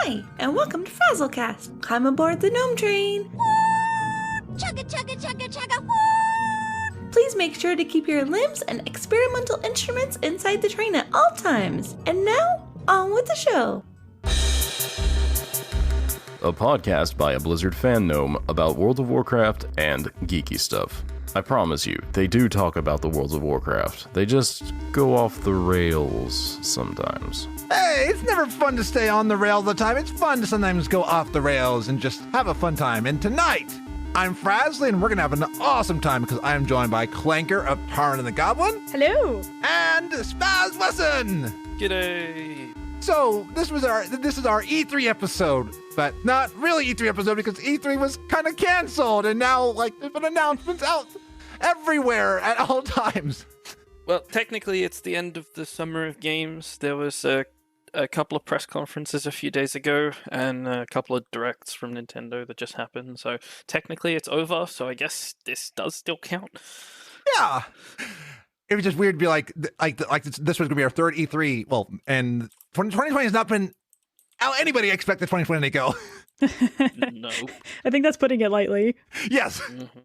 Hi, and welcome to FrazlCast. Climb aboard the GNOME train. Woo! Chugga, chugga, chugga, chugga, woo! Please make sure to keep your limbs and experimental instruments inside the train at all times. And now, on with the show. A podcast by a Blizzard fan gnome about World of Warcraft and geeky stuff. I promise you, they do talk about the World of Warcraft. They just go off the rails sometimes. Hey, it's never fun to stay on the rails all the time. It's fun to sometimes go off the rails and just have a fun time. And tonight, I'm Frazley, and we're going to have an awesome time because I am joined by Klanker of Tauren and the Goblin. Hello. And Spazz Wesson. G'day. So, this is our E3 episode, but not really E3 episode because E3 was kind of canceled, and now, there's been announcements out everywhere at all times. Well, technically, it's the end of the Summer of Games. There was a couple of press conferences a few days ago, and a couple of directs from Nintendo that just happened. So technically, it's over. So I guess this does still count. Yeah, it was just weird to be like this was gonna be our third E3. Well, and 2020 has not been how anybody expected 2020 to go. No, I think that's putting it lightly. Yes. Mm-hmm.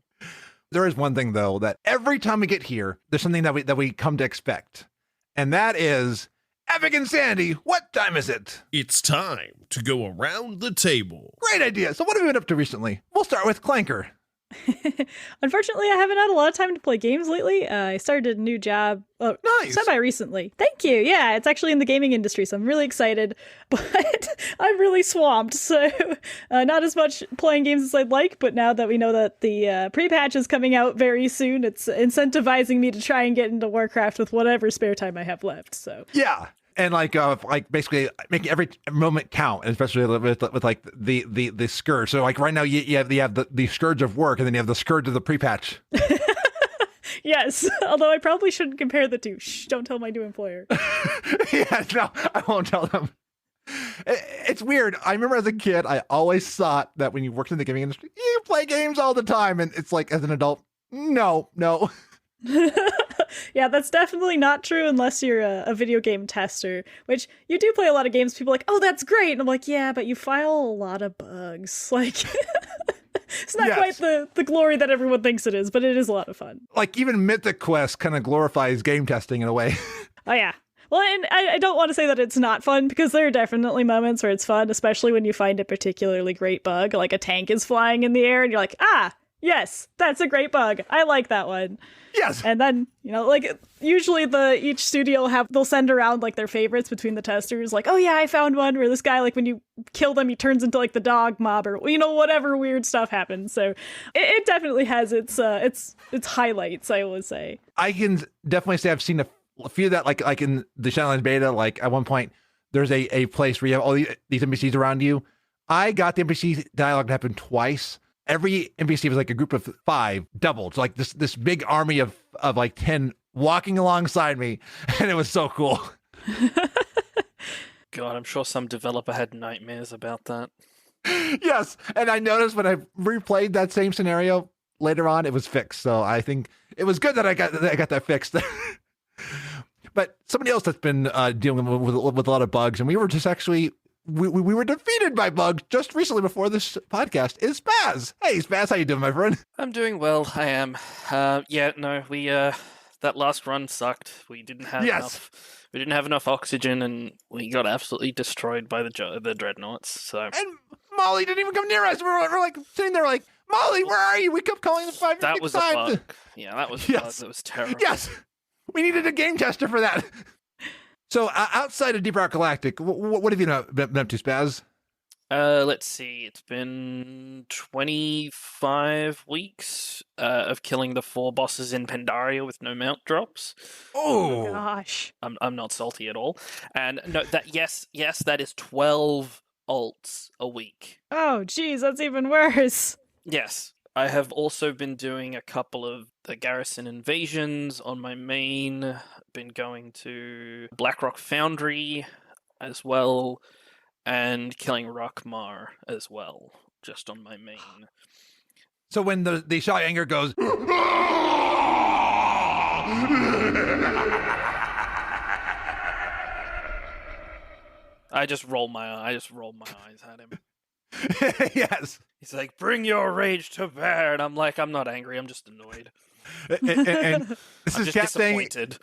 There is one thing, though, that every time we get here, there's something that we come to expect. And that is Epic Insanity. What time is it? It's time to go around the table. Great idea. So what have you been up to recently? We'll start with Klanker. Unfortunately, I haven't had a lot of time to play games lately. I started a new job nice. Semi-recently. Thank you. Yeah, it's actually in the gaming industry, so I'm really excited, but I'm really swamped, so not as much playing games as I'd like, but now that we know that the pre-patch is coming out very soon, it's incentivizing me to try and get into Warcraft with whatever spare time I have left, so. Yeah. And basically making every moment count, especially with the scourge. So right now you have the scourge of work, and then you have the scourge of the pre-patch. Yes, although I probably shouldn't compare the two. Shh, don't tell my new employer. Yeah, no, I won't tell them. It's weird. I remember as a kid, I always thought that when you worked in the gaming industry, you play games all the time, and it's like as an adult, no. Yeah, that's definitely not true unless you're a video game tester, which you do play a lot of games. People are like, oh, that's great. And I'm like, yeah, but you file a lot of bugs. Like, it's not quite the glory that everyone thinks it is, but it is a lot of fun. Like, even Mythic Quest kind of glorifies game testing in a way. Oh, yeah. Well, and I don't want to say that it's not fun, because there are definitely moments where it's fun, especially when you find a particularly great bug, like a tank is flying in the air, and you're like, yes, that's a great bug. I like that one. Yes. And then, usually each studio they'll send around their favorites between the testers. Like, oh yeah, I found one where this guy, when you kill him, he turns into the dog mob, or whatever weird stuff happens. So it definitely has its highlights, I would say. I can definitely say I've seen a few of that, like in the Shadowlands beta, at one point there's a place where you have all these NPCs around you. I got the NPC dialogue to happen twice. Every NPC was a group of 5 doubled. So this big army of 10 walking alongside me, and it was so cool. God, I'm sure some developer had nightmares about that. Yes, and I noticed when I replayed that same scenario later on, it was fixed. So I think it was good that I got that fixed. But somebody else that's been dealing with a lot of bugs, and we were just actually... We were defeated by bugs just recently before this podcast is Spazz. Hey, Spazz, how you doing, my friend? I'm doing well. I am. That last run sucked. We didn't have enough. We didn't have enough oxygen, and we got absolutely destroyed by the dreadnoughts. So. And Molly didn't even come near us. We were sitting there Molly, where are you? We kept calling the 5 That was times. a bug. Yeah, that was a bug. That was terrible. Yes, we needed a game tester for that. So, outside of Deep Rock Galactic, what have you been up to, Spazz? Let's see. It's been 25 weeks of killing the 4 bosses in Pandaria with no mount drops. Oh gosh! I'm not salty at all. And no, that is 12 ults a week. Oh, geez, that's even worse. Yes. I have also been doing a couple of the garrison invasions on my main. Been going to Blackrock Foundry as well, and killing Rockmar as well, just on my main. So when the Shy Anger goes... I just roll my eyes at him. Yes. He's like, "Bring your rage to bear," and I'm like, "I'm not angry. I'm just annoyed. And this I'm is just Cap saying. disappointed."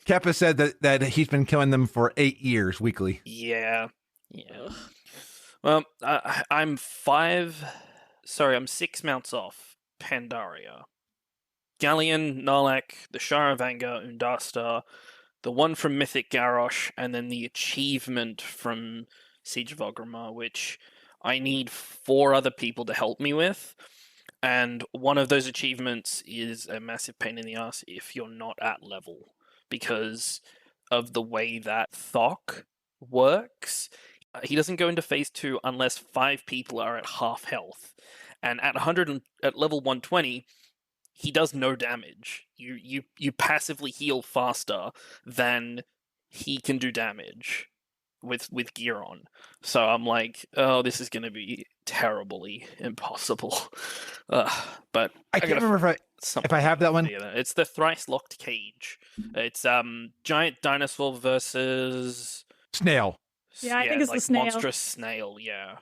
Kappa said that he's been killing them for 8 years weekly. Yeah. Well, I'm 6 mounts off Pandaria. Galleon, Narlak, the Shire of Anger, Undastar, the one from Mythic Garrosh, and then the achievement from Siege of Orgrimmar, which I need 4 other people to help me with. And one of those achievements is a massive pain in the ass if you're not at level, because of the way that Thok works. He doesn't go into phase 2 unless 5 people are at half health. And at level 120, he does no damage. You passively heal faster than he can do damage with gear on. So I'm like, oh, this is going to be terribly impossible. But I can't remember if I have that one. It's the thrice locked cage. It's giant dinosaur versus Snail. Yeah, I think it's like the snail. Monstrous snail. Yeah.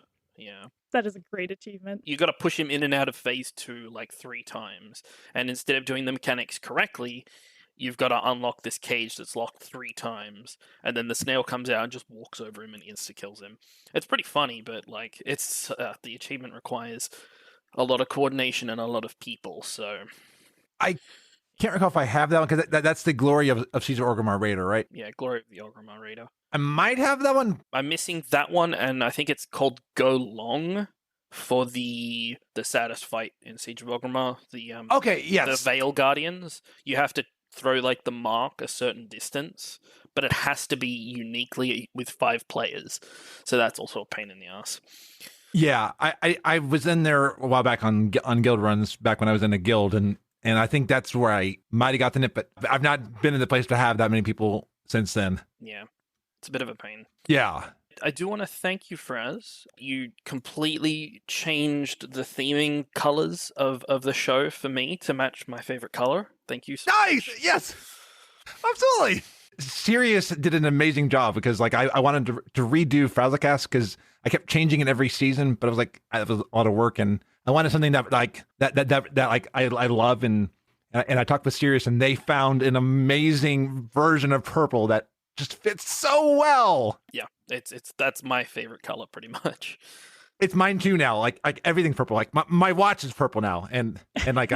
That is a great achievement. You got to push him in and out of phase 2 like 3 times, and instead of doing the mechanics correctly, you've got to unlock this cage that's locked 3 times, and then the snail comes out and just walks over him and insta kills him. It's pretty funny, but like it's the achievement requires a lot of coordination and a lot of people. So I can't recall if I have that one because that's the glory of Siege of Orgrimmar Raider, right? Yeah, Glory of the Orgrimmar Raider. I might have that one. I'm missing that one, and I think it's called Go Long for the saddest fight in Siege of Orgrimmar. Okay, yes. The Veil Guardians. You have to throw like the mark a certain distance, but it has to be uniquely with 5 players. So that's also a pain in the ass. Yeah, I was in there a while back on guild runs back when I was in a guild, and I think that's where I might have gotten it, but I've not been in the place to have that many people since then. Yeah, it's a bit of a pain. Yeah. I do want to thank you, Fraz. You completely changed the theming colors of the show for me to match my favorite color. Thank you so Nice! much. Yes! Absolutely! Sirius did an amazing job because like I wanted to redo FrazlCast because I kept changing it every season, but it was like it was a lot of work, and I wanted something that like that like I love, and I talked with Sirius, and they found an amazing version of purple that just fits so well. Yeah, that's my favorite color pretty much. It's mine too now. Like everything's purple. Like my watch is purple now, and like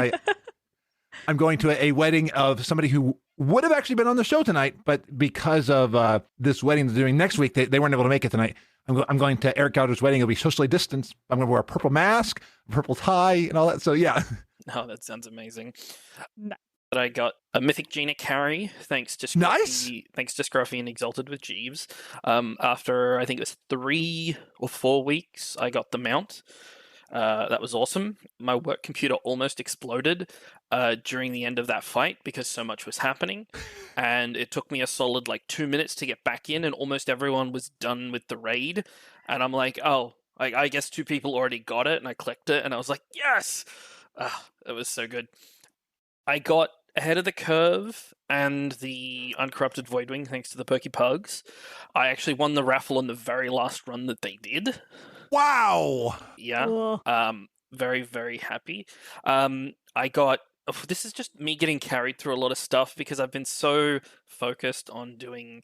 I'm going to a wedding of somebody who would have actually been on the show tonight, but because of this wedding they're doing next week, they weren't able to make it tonight. I'm going to Eric Gouder's wedding. It'll be socially distanced. I'm going to wear a purple mask, a purple tie, and all that. So yeah. Oh, that sounds amazing. Nice. But I got a Mythic Gina carry, thanks to Scruffy and Exalted with Jeeves. After I think it was 3 or 4 weeks, I got the mount. That was awesome. My work computer almost exploded during the end of that fight because so much was happening, and it took me a solid 2 minutes to get back in, and almost everyone was done with the raid. And I'm like, oh, I guess 2 people already got it, and I clicked it, and I was like, yes! It was so good. I got ahead of the curve and the Uncorrupted Voidwing thanks to the Perky Pugs. I actually won the raffle on the very last run that they did. Wow. Yeah. Cool. Very, very happy. This is just me getting carried through a lot of stuff because I've been so focused on doing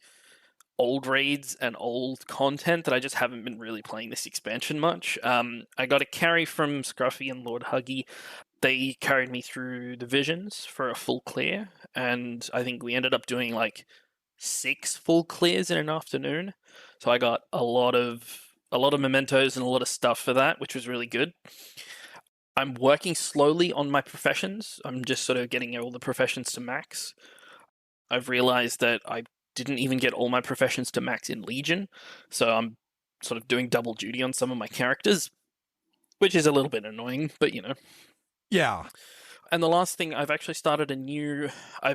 old raids and old content that I just haven't been really playing this expansion much. I got a carry from Scruffy and Lord Huggy. They carried me through the visions for a full clear, and I think we ended up doing 6 full clears in an afternoon. So I got a lot of mementos and a lot of stuff for that, which was really good. I'm working slowly on my professions. I'm just sort of getting all the professions to max. I've realized that I didn't even get all my professions to max in Legion, so I'm sort of doing double duty on some of my characters, which is a little bit annoying, but Yeah. And the last thing, I've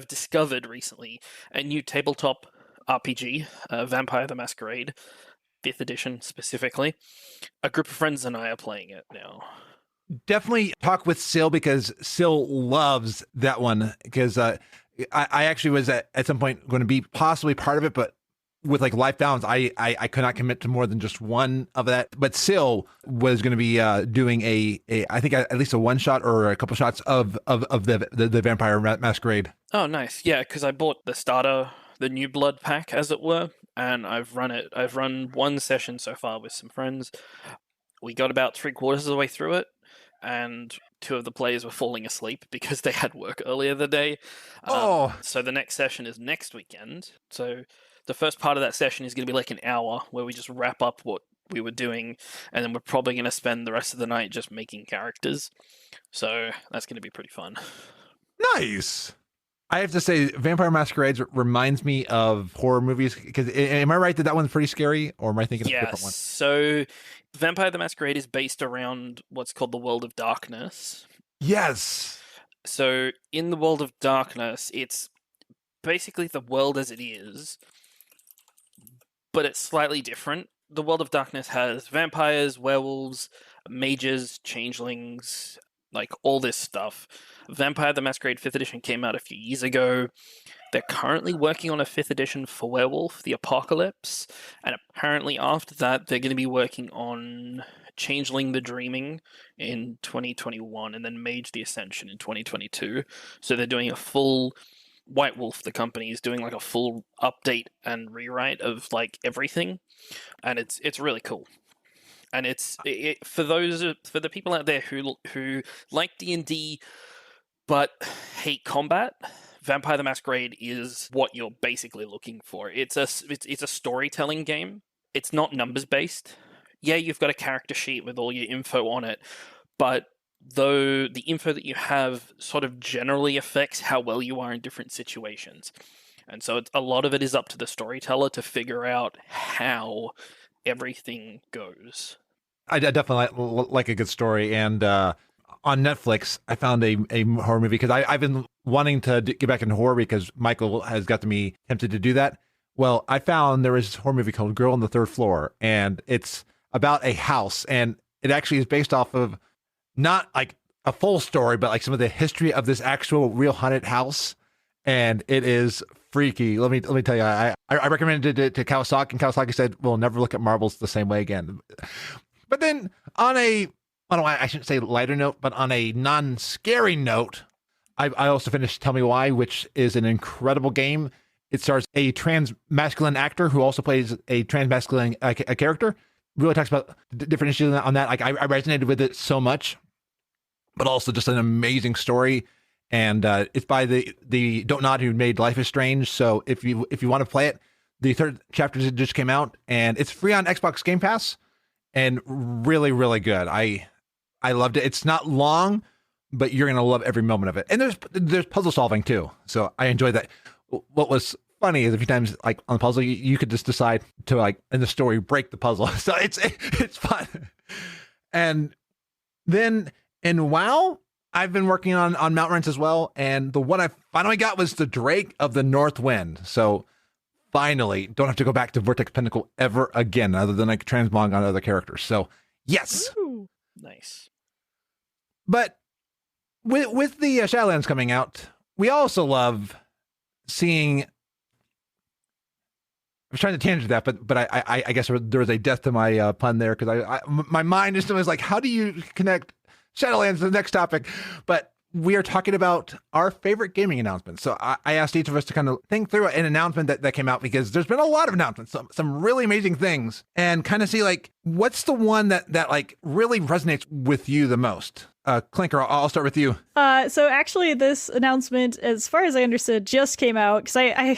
discovered recently a new tabletop RPG, Vampire the Masquerade, 5th edition specifically. A group of friends and I are playing it now. Definitely talk with Sil because Sil loves that one because I actually was at some point going to be possibly part of it, but with like life balance, I could not commit to more than just one of that. But Sil was going to be doing I think at least a one shot or a couple shots of the Vampire Masquerade. Oh, nice. Yeah, because I bought the starter, the New Blood pack, as it were, and I've run it. I've run one session so far with some friends. We got about 3/4 of the way through it, and 2 of the players were falling asleep because they had work earlier the day. So the next session is next weekend. So the first part of that session is going to be like an hour where we just wrap up what we were doing, and then we're probably going to spend the rest of the night just making characters. So that's going to be pretty fun. Nice. I have to say, Vampire Masquerades reminds me of horror movies. Because am I right that one's pretty scary, or am I thinking of a different one? So Vampire the Masquerade is based around what's called the World of Darkness. Yes. So in the World of Darkness, it's basically the world as it is, but it's slightly different. The World of Darkness has vampires, werewolves, mages, changelings, like all this stuff. Vampire the Masquerade 5th edition came out a few years ago. They're currently working on a 5th edition for Werewolf, the Apocalypse, and apparently after that they're going to be working on Changeling the Dreaming in 2021 and then Mage the Ascension in 2022. So they're doing a full White Wolf, the company, is doing like a full update and rewrite of like everything, and it's really cool. And for the people out there who like D&D but hate combat, Vampire the Masquerade is what you're basically looking for. It's a storytelling game. It's not numbers based. Yeah, you've got a character sheet with all your info on it, but though the info that you have sort of generally affects how well you are in different situations. And so a lot of it is up to the storyteller to figure out how everything goes. I definitely like a good story. And on Netflix, I found a horror movie because I've been wanting to get back into horror because Michael has got me tempted to do that. Well, I found there is a horror movie called Girl on the Third Floor, and it's about a house, and it actually is based off of not like a full story, but like some of the history of this actual real haunted house. And it is freaky. Let me tell you, I recommended it to Kawasaki, and Kawasaki said, we'll never look at marbles the same way again. But then on I shouldn't say lighter note, but on a non-scary note, I also finished Tell Me Why, which is an incredible game. It stars a trans-masculine actor who also plays a trans-masculine a character. Really talks about different issues on that. Like I resonated with it so much, but also just an amazing story. And it's by the Don't Nod who made Life is Strange. So if you want to play it, the 3rd chapter just came out, and it's free on Xbox Game Pass, and really, really good. I loved it. It's not long, but you're gonna love every moment of it. And there's puzzle solving too, so I enjoyed that. What was funny is a few times, like on the puzzle, you could just decide to, like in the story, break the puzzle. So it's fun. And then in WoW, I've been working on Mount Rents as well, and the one I finally got was the Drake of the North Wind. So finally, don't have to go back to Vortex Pinnacle ever again, other than like transmog on other characters. So yes. Ooh. Nice. But with the Shadowlands coming out, we also love seeing. I was trying to tangent that, but I guess there was a death to my pun there, because my mind just was like, how do you connect Shadowlands to the next topic? But we are talking about our favorite gaming announcements. So I asked each of us to kind of think through an announcement that came out, because there's been a lot of announcements, some really amazing things, and kind of see like what's the one that like really resonates with you the most. Klanker, I'll start with you. So actually this announcement, as far as I understood, just came out, because I'm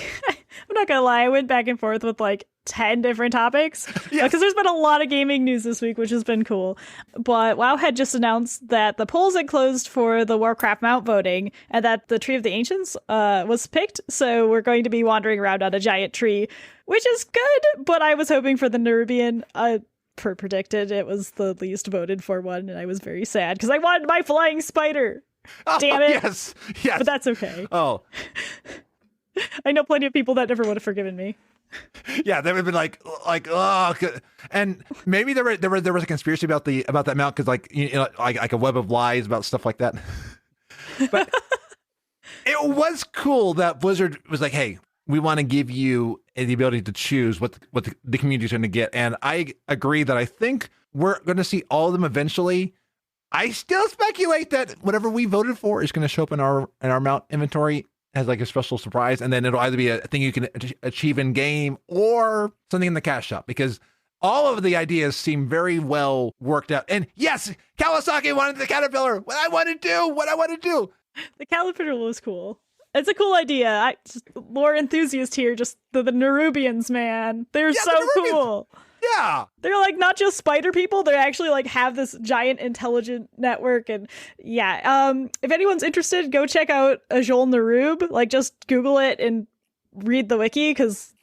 not gonna lie, I went back and forth with like 10 different topics, because there's been a lot of gaming news this week, which has been cool. But WoW had just announced that the polls had closed for the Warcraft mount voting, and that the Tree of the Ancients was picked. So we're going to be wandering around on a giant tree, which is good, but I was hoping for the Nerubian. Per predicted, it was the least voted for one, and I was very sad because I wanted my flying spider. Damn it. Yes. But that's okay. Oh. I know plenty of people that never would have forgiven me. Yeah, they would have been like, oh, and maybe there was a conspiracy about that mount, because like, you know, like a web of lies about stuff like that. But it was cool that Blizzard was like, hey, we want to give you the ability to choose what the community is going to get. And I agree that I think we're going to see all of them eventually. I still speculate that whatever we voted for is going to show up in our mount inventory as like a special surprise, and then it'll either be a thing you can achieve in game or something in the cash shop, because all of the ideas seem very well worked out. And yes, Kawasaki wanted the caterpillar. What I want to do. The caterpillar was cool. It's a cool idea. Lore enthusiast here, just the Nerubians, man. They're so cool. Yeah. They're like not just spider people, they actually like have this giant intelligent network. And yeah, if anyone's interested, go check out Ajol Nerub. Like just Google it and read the wiki, because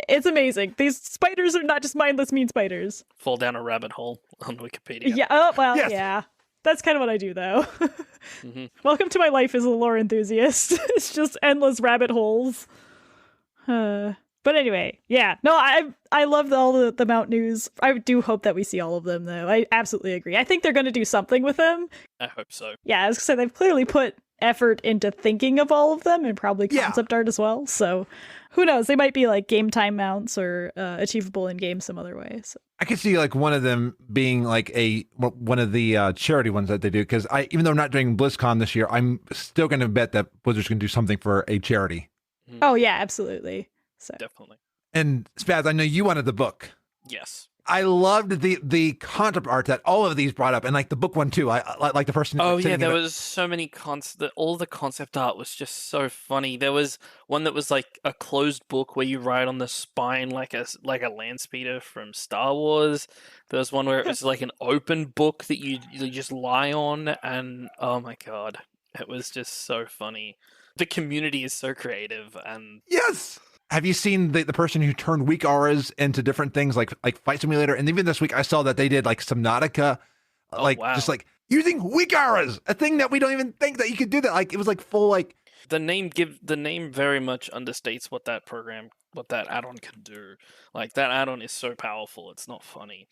it's amazing. These spiders are not just mindless mean spiders. Fall down a rabbit hole on Wikipedia. Yeah, oh, well, Yes. Yeah. That's kind of what I do, though. Mm-hmm. Welcome to my life as a lore enthusiast. It's just endless rabbit holes. But anyway, yeah. No, I love all the mount news. I do hope that we see all of them, though. I absolutely agree. I think they're going to do something with them. I hope so. Yeah, I was going to say, they've clearly put effort into thinking of all of them, and probably concept art as well. So who knows? They might be like game time mounts or achievable in game some other way. So. I could see like one of them being like one of the charity ones that they do, because even though I'm not doing BlizzCon this year, I'm still going to bet that Blizzard's going to do something for a charity. Oh yeah, absolutely. So. Definitely. And Spazz, I know you wanted the book. Yes. I loved the concept art that all of these brought up, and like the book one too. I like the person. Oh yeah, there was so many all the concept art was just so funny. There was one that was like a closed book where you ride on the spine like a land speeder from Star Wars. There was one where it was like an open book that you just lie on, and oh my god, it was just so funny. The community is so creative, and yes. Have you seen the person who turned weak auras into different things like Fight Simulator? And even this week I saw that they did like Subnautica, just like using weak auras, a thing that we don't even think that you could do that. Like it was like full like the name very much understates what that add-on can do. Like that add-on is so powerful, it's not funny.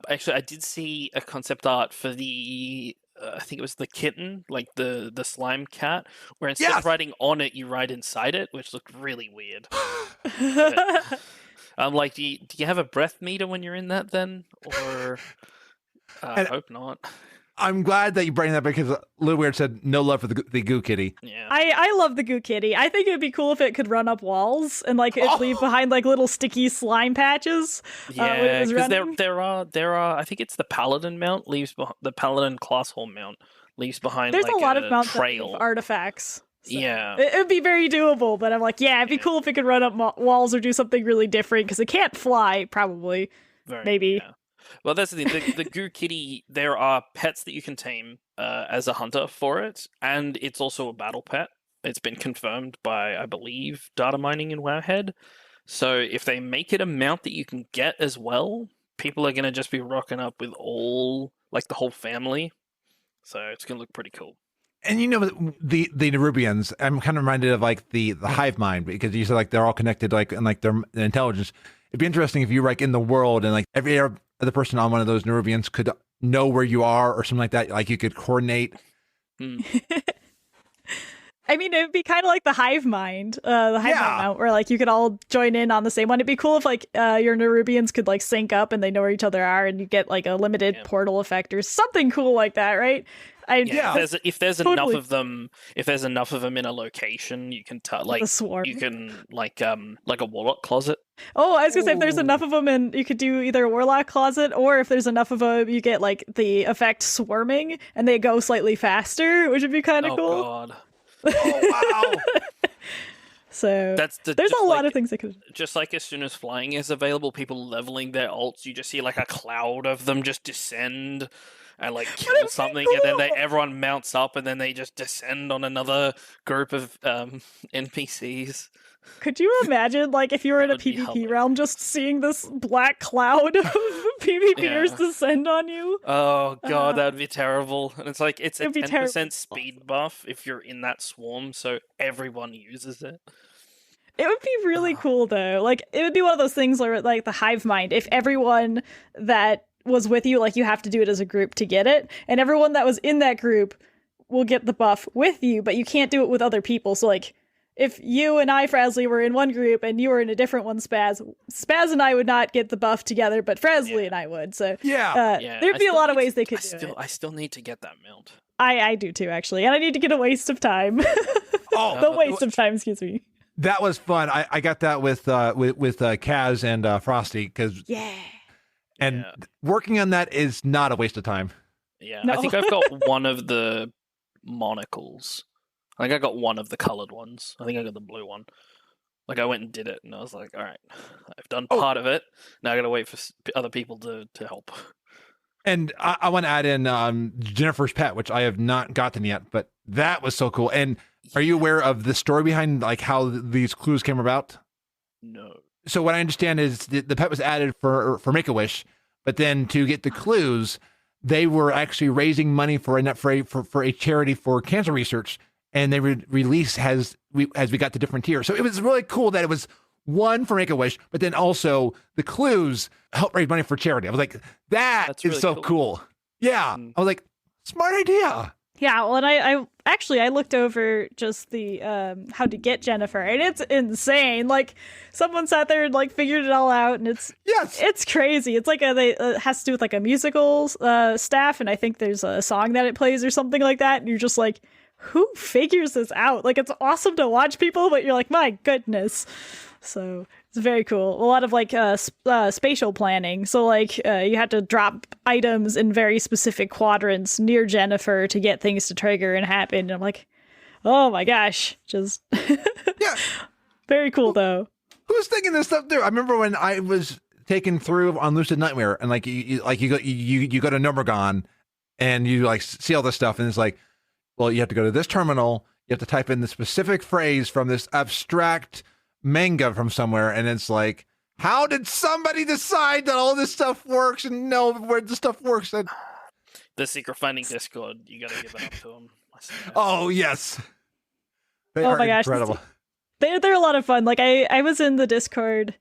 Actually, I did see a concept art for the I think it was the kitten, like the slime cat, where instead of riding on it, you ride inside it, which looked really weird. I'm like, do you have a breath meter when you're in that then? Or I hope not. I'm glad that you bring that, because Little Weird said no love for the Goo Kitty. Yeah, I love the Goo Kitty. I think it'd be cool if it could run up walls and like it'd leave behind like little sticky slime patches. Yeah, because there are. I think it's the Paladin mount the Paladin class hall mount leaves behind. There's like a lot of mounts trail of artifacts. So yeah, it would be very doable. But I'm like, yeah, it'd be cool if it could run up walls or do something really different, because it can't fly. Probably, maybe. Yeah. Well, that's the thing. The Goo Kitty, there are pets that you can tame as a hunter for it, and it's also a battle pet. It's been confirmed by, I believe, data mining in Wowhead. So if they make it a mount that you can get as well, people are going to just be rocking up with the whole family. So it's going to look pretty cool. And you know, the Nerubians, I'm kind of reminded of like the hive mind, because you said like they're all connected, like, and like their intelligence. It'd be interesting if you were like in the world and like every other person on one of those Nerubians could know where you are or something like that. Like you could coordinate. I mean, it would be kind of like the hive mind, mind mount, where like you could all join in on the same one. It'd be cool if like your Nerubians could like sync up and they know where each other are, and you get like a limited portal effect or something cool like that, right? If there's totally. enough of them in a location, you can like the swarm. You can like a warlock closet. Oh, I was gonna say, if there's enough of them, and you could do either a warlock closet, or if there's enough of them, you get like the effect swarming, and they go slightly faster, which would be kind of cool. God. Oh wow! So there's a lot of things that could. Just like as soon as flying is available, people leveling their alts, you just see like a cloud of them just descend and like kill something, cool. And then everyone mounts up, and then they just descend on another group of NPCs. Could you imagine, like, if you were in a PvP realm, just seeing this black cloud of PvPers descend on you? Oh god, that would be terrible. And it's like, it's a 10% speed buff if you're in that swarm, so everyone uses it. It would be really cool, though. Like, it would be one of those things where, like, the hive mind, if everyone that was with you, like, you have to do it as a group to get it, and everyone that was in that group will get the buff with you, but you can't do it with other people, so, like, if you and I, Frazley, were in one group and you were in a different one, Spazz and I would not get the buff together, but Frazley and I would. So there'd be a lot of ways they could do it. I still need to get that mount. I do too, actually, and I need to get a waste of time. The waste of time, excuse me. That was fun. I got that with Kaz and Frosty working on that is not a waste of time. Yeah, No. I think I've got one of the monocles. I think I got one of the colored ones. I think I got the blue one. Like I went and did it, and I was like, all right, I've done part of it. Now I got to wait for other people to help. And I want to add in Jennifer's Pet, which I have not gotten yet, but that was so cool. And are you aware of the story behind like how these clues came about? No. So what I understand is the pet was added for Make-A-Wish, but then to get the clues, they were actually raising money for a charity for cancer research, and they released as we got to different tiers. So it was really cool that it was one for Make-A-Wish, but then also the clues help raise money for charity. I was like, that's really so cool. Yeah. I was like, smart idea. Yeah, well, and I actually looked over just the how to get Jennifer, and it's insane. Like someone sat there and like figured it all out, and it's crazy. It's like it has to do with like a musical staff, and I think there's a song that it plays or something like that. And you're just like, who figures this out? Like it's awesome to watch people, but you're like, my goodness. So it's very cool. A lot of like spatial planning. So like you had to drop items in very specific quadrants near Jennifer to get things to trigger and happen. And I'm like, oh my gosh, just very cool though. Who's thinking this stuff through? I remember when I was taken through on Lucid Nightmare, and like you go to Nomergon, and you like see all this stuff, and it's like, well, you have to go to this terminal. You have to type in the specific phrase from this abstract manga from somewhere, and it's like, how did somebody decide that all this stuff works and know where the stuff works? And the secret finding Discord, you gotta give it up to them. Oh yes, they oh are my gosh, incredible. They're a lot of fun. Like I was in the Discord,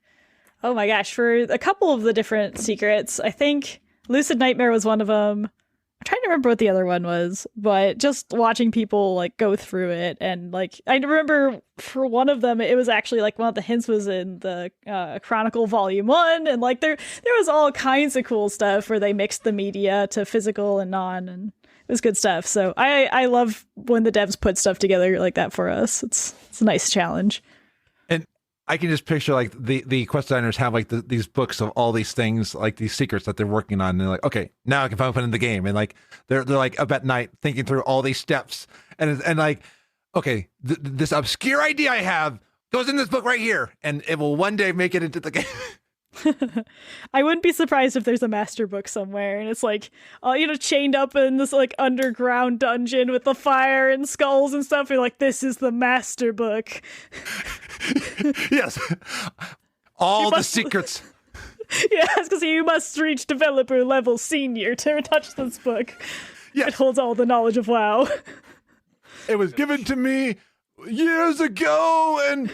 oh my gosh, for a couple of the different secrets. I think Lucid Nightmare was one of them. I'm trying to remember what the other one was, but just watching people like go through it, and like I remember for one of them, it was actually like one of the hints was in the Chronicle Volume 1, and like there was all kinds of cool stuff where they mixed the media to physical and non, and it was good stuff. So I love when the devs put stuff together like that for us. It's a nice challenge. I can just picture like the quest designers have like these books of all these things, like these secrets that they're working on. And they're like, okay, now I can finally put in the game. And like, they're like up at night thinking through all these steps and like, okay, this obscure idea I have goes in this book right here, and it will one day make it into the game. I wouldn't be surprised if there's a master book somewhere, and it's like, chained up in this like underground dungeon with the fire and skulls and stuff. You're like, this is the master book. Yes, all the secrets. Yes, because you must reach developer level senior to touch this book. Yes. It holds all the knowledge of WoW. It was given to me years ago, and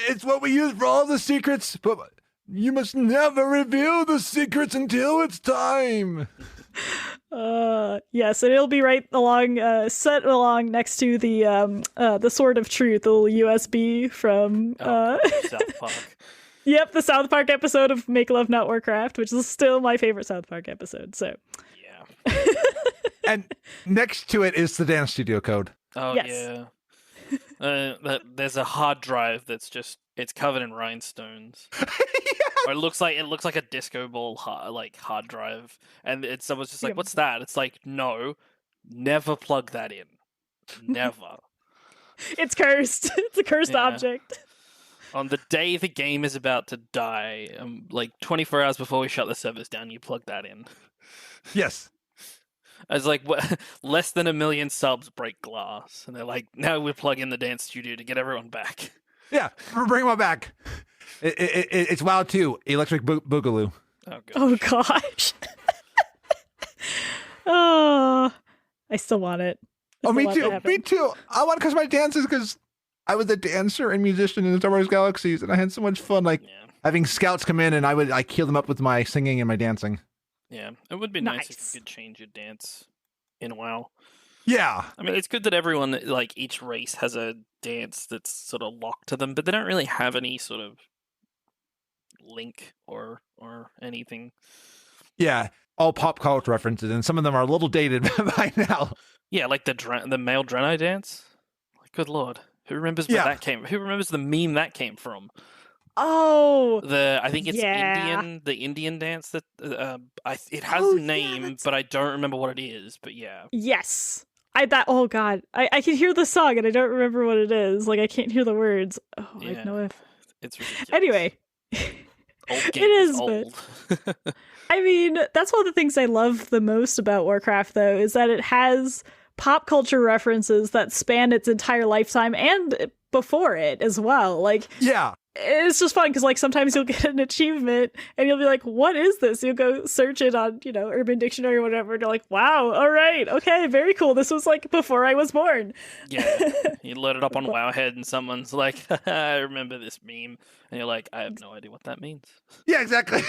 it's what we use for all the secrets, but you must never reveal the secrets until it's time. Yes, and it'll be right along, set along next to the Sword of Truth, the little USB from South Park. Yep, the South Park episode of Make Love Not Warcraft, which is still my favorite South Park episode. So yeah, and next to it is the dance studio code. Oh yes. Yeah, there's a hard drive that's just it's covered in rhinestones. Or it looks like a disco ball hard drive, and someone's just like, "What's that?" It's like, no, never plug that in, never. It's cursed. It's a cursed object. On the day the game is about to die, like 24 hours before we shut the servers down, you plug that in. Yes. I was like, less than 1 million subs break glass, and they're like, now we plug in the dance studio to get everyone back. Yeah, bring them back. It's WoW 2, Electric Boogaloo. Oh gosh. Oh, I still want it. Me too. Me too. I want to customize dances because I was a dancer and musician in the Star Wars Galaxies, and I had so much fun, having scouts come in, and I heal them up with my singing and my dancing. Yeah, it would be nice if you could change your dance in WoW. Yeah. I mean, it's good that everyone, like, each race has a dance that's sort of locked to them, but they don't really have any sort of link or anything. Yeah. All pop culture references, and some of them are a little dated by now. Yeah, like the male Draenei dance. Like, good lord, who remembers where that came? Who remembers the meme that came from? Oh, I think it's Indian, the Indian dance that it has a name, but I don't remember what it is. But yeah, yes. Oh god, I can hear the song and I don't remember what it is. Like I can't hear the words. Oh, yeah. I don't know if it's ridiculous. Anyway, it is old. But I mean, that's one of the things I love the most about Warcraft, though, is that it has pop culture references that span its entire lifetime and before it as well. Like, yeah. It's just fun because, like, sometimes you'll get an achievement and you'll be like, what is this? You'll go search it on, Urban Dictionary or whatever. And you're like, wow, all right, okay, very cool. This was, like, before I was born. Yeah, you load it up on Wowhead and someone's like, I remember this meme. And you're like, I have no idea what that means. Yeah, exactly.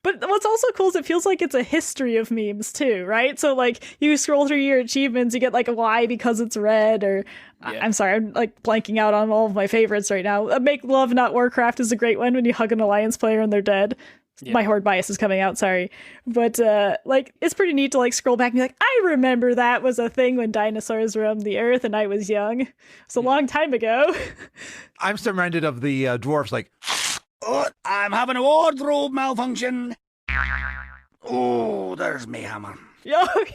But what's also cool is it feels like it's a history of memes, too, right? So, like, you scroll through your achievements, you get, like, a Y because it's red, or... Yeah. I'm sorry, I'm like blanking out on all of my favorites right now. Make Love Not Warcraft is a great one when you hug an Alliance player and they're dead. Yeah. My Horde bias is coming out, sorry. But like it's pretty neat to like scroll back and be like, I remember that was a thing when dinosaurs roamed the earth and I was young. It's a long time ago. I'm still reminded of the dwarves like, oh, I'm having a wardrobe malfunction. Oh, there's my hammer. Oh,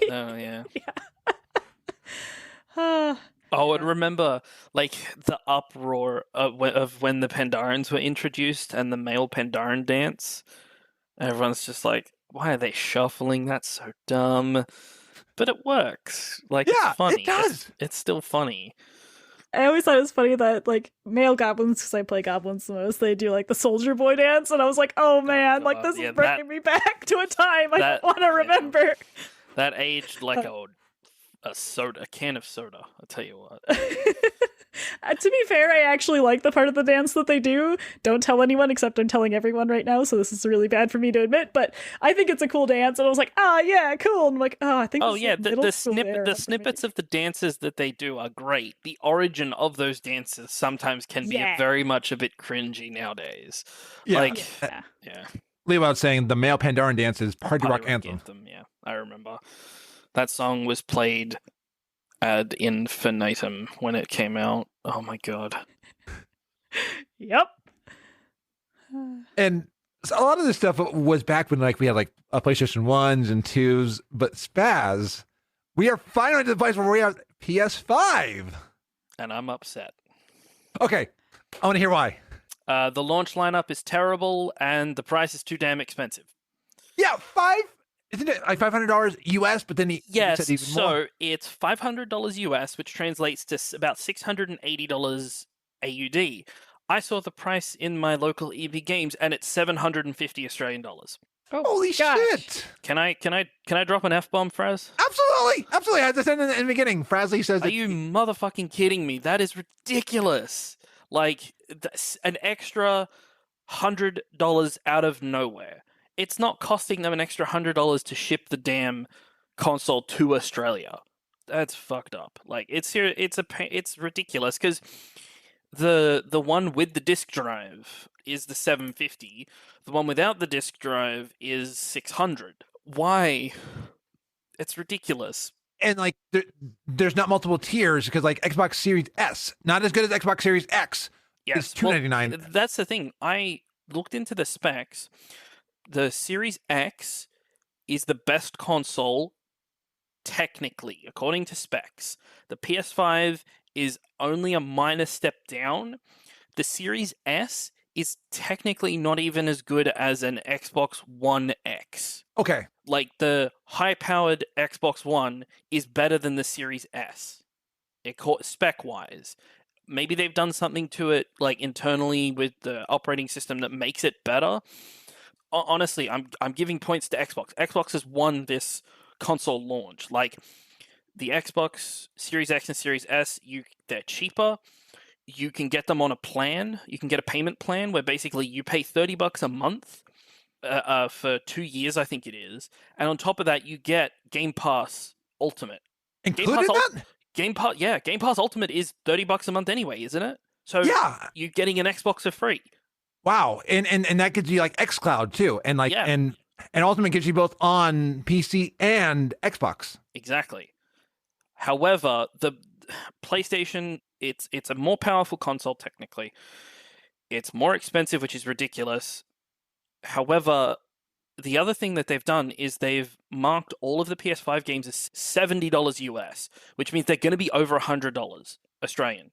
yeah. Oh, and remember, like, the uproar of when the Pandarans were introduced and the male Pandaren dance. Everyone's just like, why are they shuffling? That's so dumb. But it works. Like, it's funny. It does. It's still funny. I always thought it was funny that, like, male goblins, because I play goblins the most, they do, like, the soldier boy dance, and I was like, oh, man, like, this is bringing me back to a time I don't want to remember. That aged like a can of soda, I'll tell you what. To be fair, I actually like the part of the dance that they do. Don't tell anyone, except I'm telling everyone right now, so this is really bad for me to admit, but I think it's a cool dance, and I was like, yeah, cool, and I'm like, I think the snippets of the dances that they do are great. The origin of those dances sometimes can be very much a bit cringy nowadays. Yeah. Leo was saying the male Pandaren dance is Party Rock Anthem. Yeah, I remember. That song was played ad infinitum when it came out. Oh my god. Yep. And a lot of this stuff was back when like we had like a PlayStation 1s and 2s, but Spazz, we are finally to the place where we have PS5. And I'm upset. Okay, I want to hear why. The launch lineup is terrible and the price is too damn expensive. Yeah, isn't it like $500 US? But then yes, said even more. So it's $500 US, which translates to about $680 AUD. I saw the price in my local EB Games, and it's $750 Australian dollars. Oh, holy shit! Can I drop an F-bomb, Fraz? Absolutely. I had to send in the beginning. Frazley says, "Are you motherfucking kidding me? That is ridiculous! Like an extra $100 out of nowhere." It's not costing them an extra $100 to ship the damn console to Australia. That's fucked up. Like it's ridiculous because the one with the disc drive is the $750. The one without the disc drive is $600. Why? It's ridiculous. And like there's not multiple tiers because like Xbox Series S, not as good as Xbox Series X. Yes, it's $299. Well, that's the thing. I looked into the specs. The Series X is the best console, technically, according to specs. The PS5 is only a minor step down. The Series S is technically not even as good as an Xbox One X. Okay. Like, the high-powered Xbox One is better than the Series S, spec-wise. Maybe they've done something to it, like, internally with the operating system that makes it better. Honestly, I'm giving points to Xbox. Xbox has won this console launch. Like the Xbox Series X and Series S, they're cheaper. You can get them on a plan. You can get a payment plan where basically you pay $30 a month for 2 years, I think it is, and on top of that, you get Game Pass Ultimate. Included that? Game Pass Ultimate is $30 a month anyway, isn't it? So Yeah. you're getting an Xbox for free. Wow. And that gives you like xCloud too. And like and Ultimate gives you both on PC and Xbox. Exactly. However, the PlayStation, it's a more powerful console technically. It's more expensive, which is ridiculous. However, the other thing that they've done is they've marked all of the PS5 games as $70 US, which means they're going to be over $100 Australian.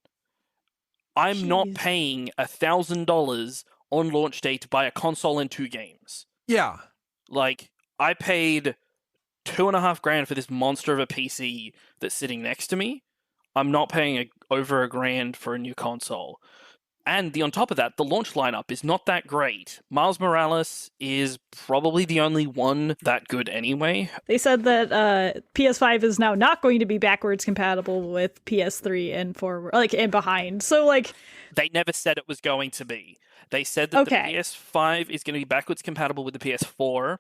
I'm not paying $1,000 on launch day to buy a console and 2 games. Yeah. Like, I paid $2,500 for this monster of a PC that's sitting next to me. I'm not paying over $1,000 for a new console. And on top of that, the launch lineup is not that great. Miles Morales is probably the only one that good anyway. They said that PS5 is now not going to be backwards compatible with PS3 and forward, like, and behind. So, like, they never said it was going to be. They said that the PS5 is going to be backwards compatible with the PS4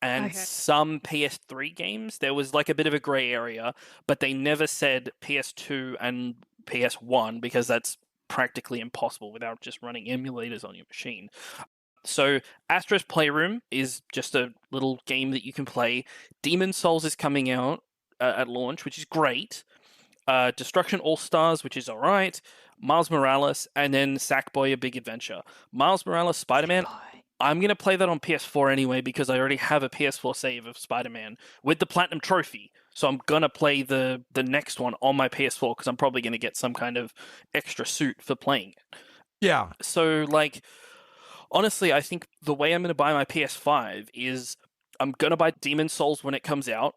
and some PS3 games. There was like a bit of a gray area, but they never said PS2 and PS1 because that's practically impossible without just running emulators on your machine. So Astro's Playroom is just a little game that you can play. Demon Souls is coming out at launch, which is great. Destruction All-Stars, which is alright. Miles Morales, and then Sackboy: A Big Adventure. Miles Morales Spider-Man, I'm going to play that on PS4 anyway because I already have a PS4 save of Spider-Man with the Platinum Trophy. So I'm going to play the next one on my PS4 because I'm probably going to get some kind of extra suit for playing it. Yeah. So, like, honestly, I think the way I'm going to buy my PS5 is I'm going to buy Demon Souls when it comes out.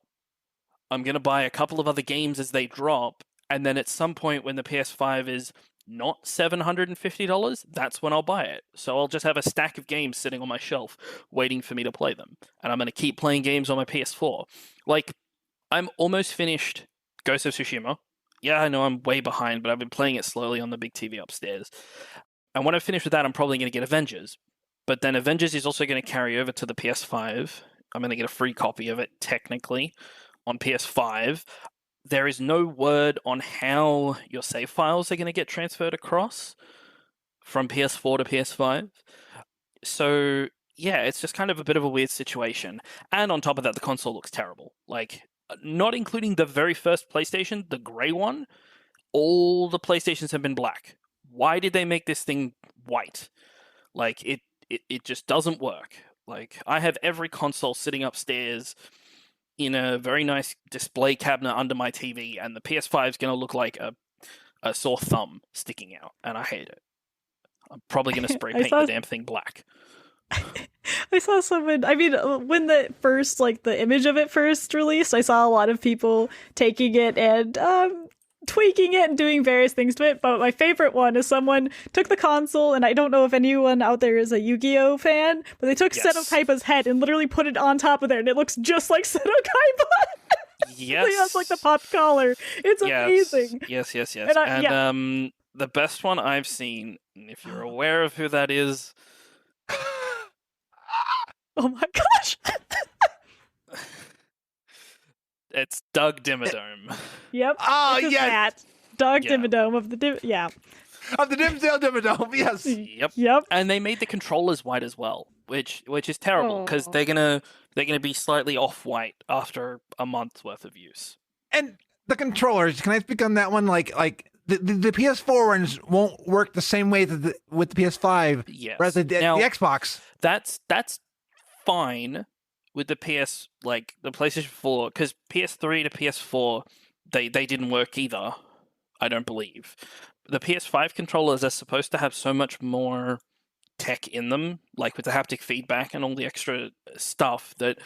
I'm going to buy a couple of other games as they drop. And then at some point when the PS5 is not $750, that's when I'll buy it. So I'll just have a stack of games sitting on my shelf waiting for me to play them. And I'm going to keep playing games on my PS4. Like, I'm almost finished Ghost of Tsushima. Yeah, I know I'm way behind, but I've been playing it slowly on the big TV upstairs. And when I finish with that, I'm probably going to get Avengers. But then Avengers is also going to carry over to the PS5. I'm going to get a free copy of it, technically, on PS5. There is no word on how your save files are going to get transferred across from PS4 to PS5. So, yeah, it's just kind of a bit of a weird situation. And on top of that, the console looks terrible. Like, not including the very first PlayStation, the grey one, all the PlayStations have been black. Why did they make this thing white? Like, it just doesn't work. Like, I have every console sitting upstairs in a very nice display cabinet under my TV, and the PS5 is going to look like a sore thumb sticking out, and I hate it. I'm probably going to spray paint the damn thing black. I saw someone, I mean, when the image of it first released, I saw a lot of people taking it and tweaking it and doing various things to it, but my favorite one is someone took the console, and I don't know if anyone out there is a Yu-Gi-Oh fan, but they took Seto Kaiba's head and literally put it on top of there, and it looks just like Seto Kaiba. Yes. He has like the pop collar. It's amazing. Yes. And the best one I've seen, and if you're aware of who that is... Oh my gosh. It's Doug Dimmadome. Yep. Oh, yes. Doug Dimmadome of the Of the Dimsdale Dimmadome, yes. Yep. And they made the controllers white as well, which is terrible because they're gonna be slightly off white after a month's worth of use. And the controllers, can I speak on that one? Like the PS4 ones won't work the same way with the PS5. Yes. Whereas the Xbox. That's fine with the the PlayStation 4, because PS3 to PS4 they didn't work either, I don't believe. The PS5 controllers are supposed to have so much more tech in them, like with the haptic feedback and all the extra stuff, that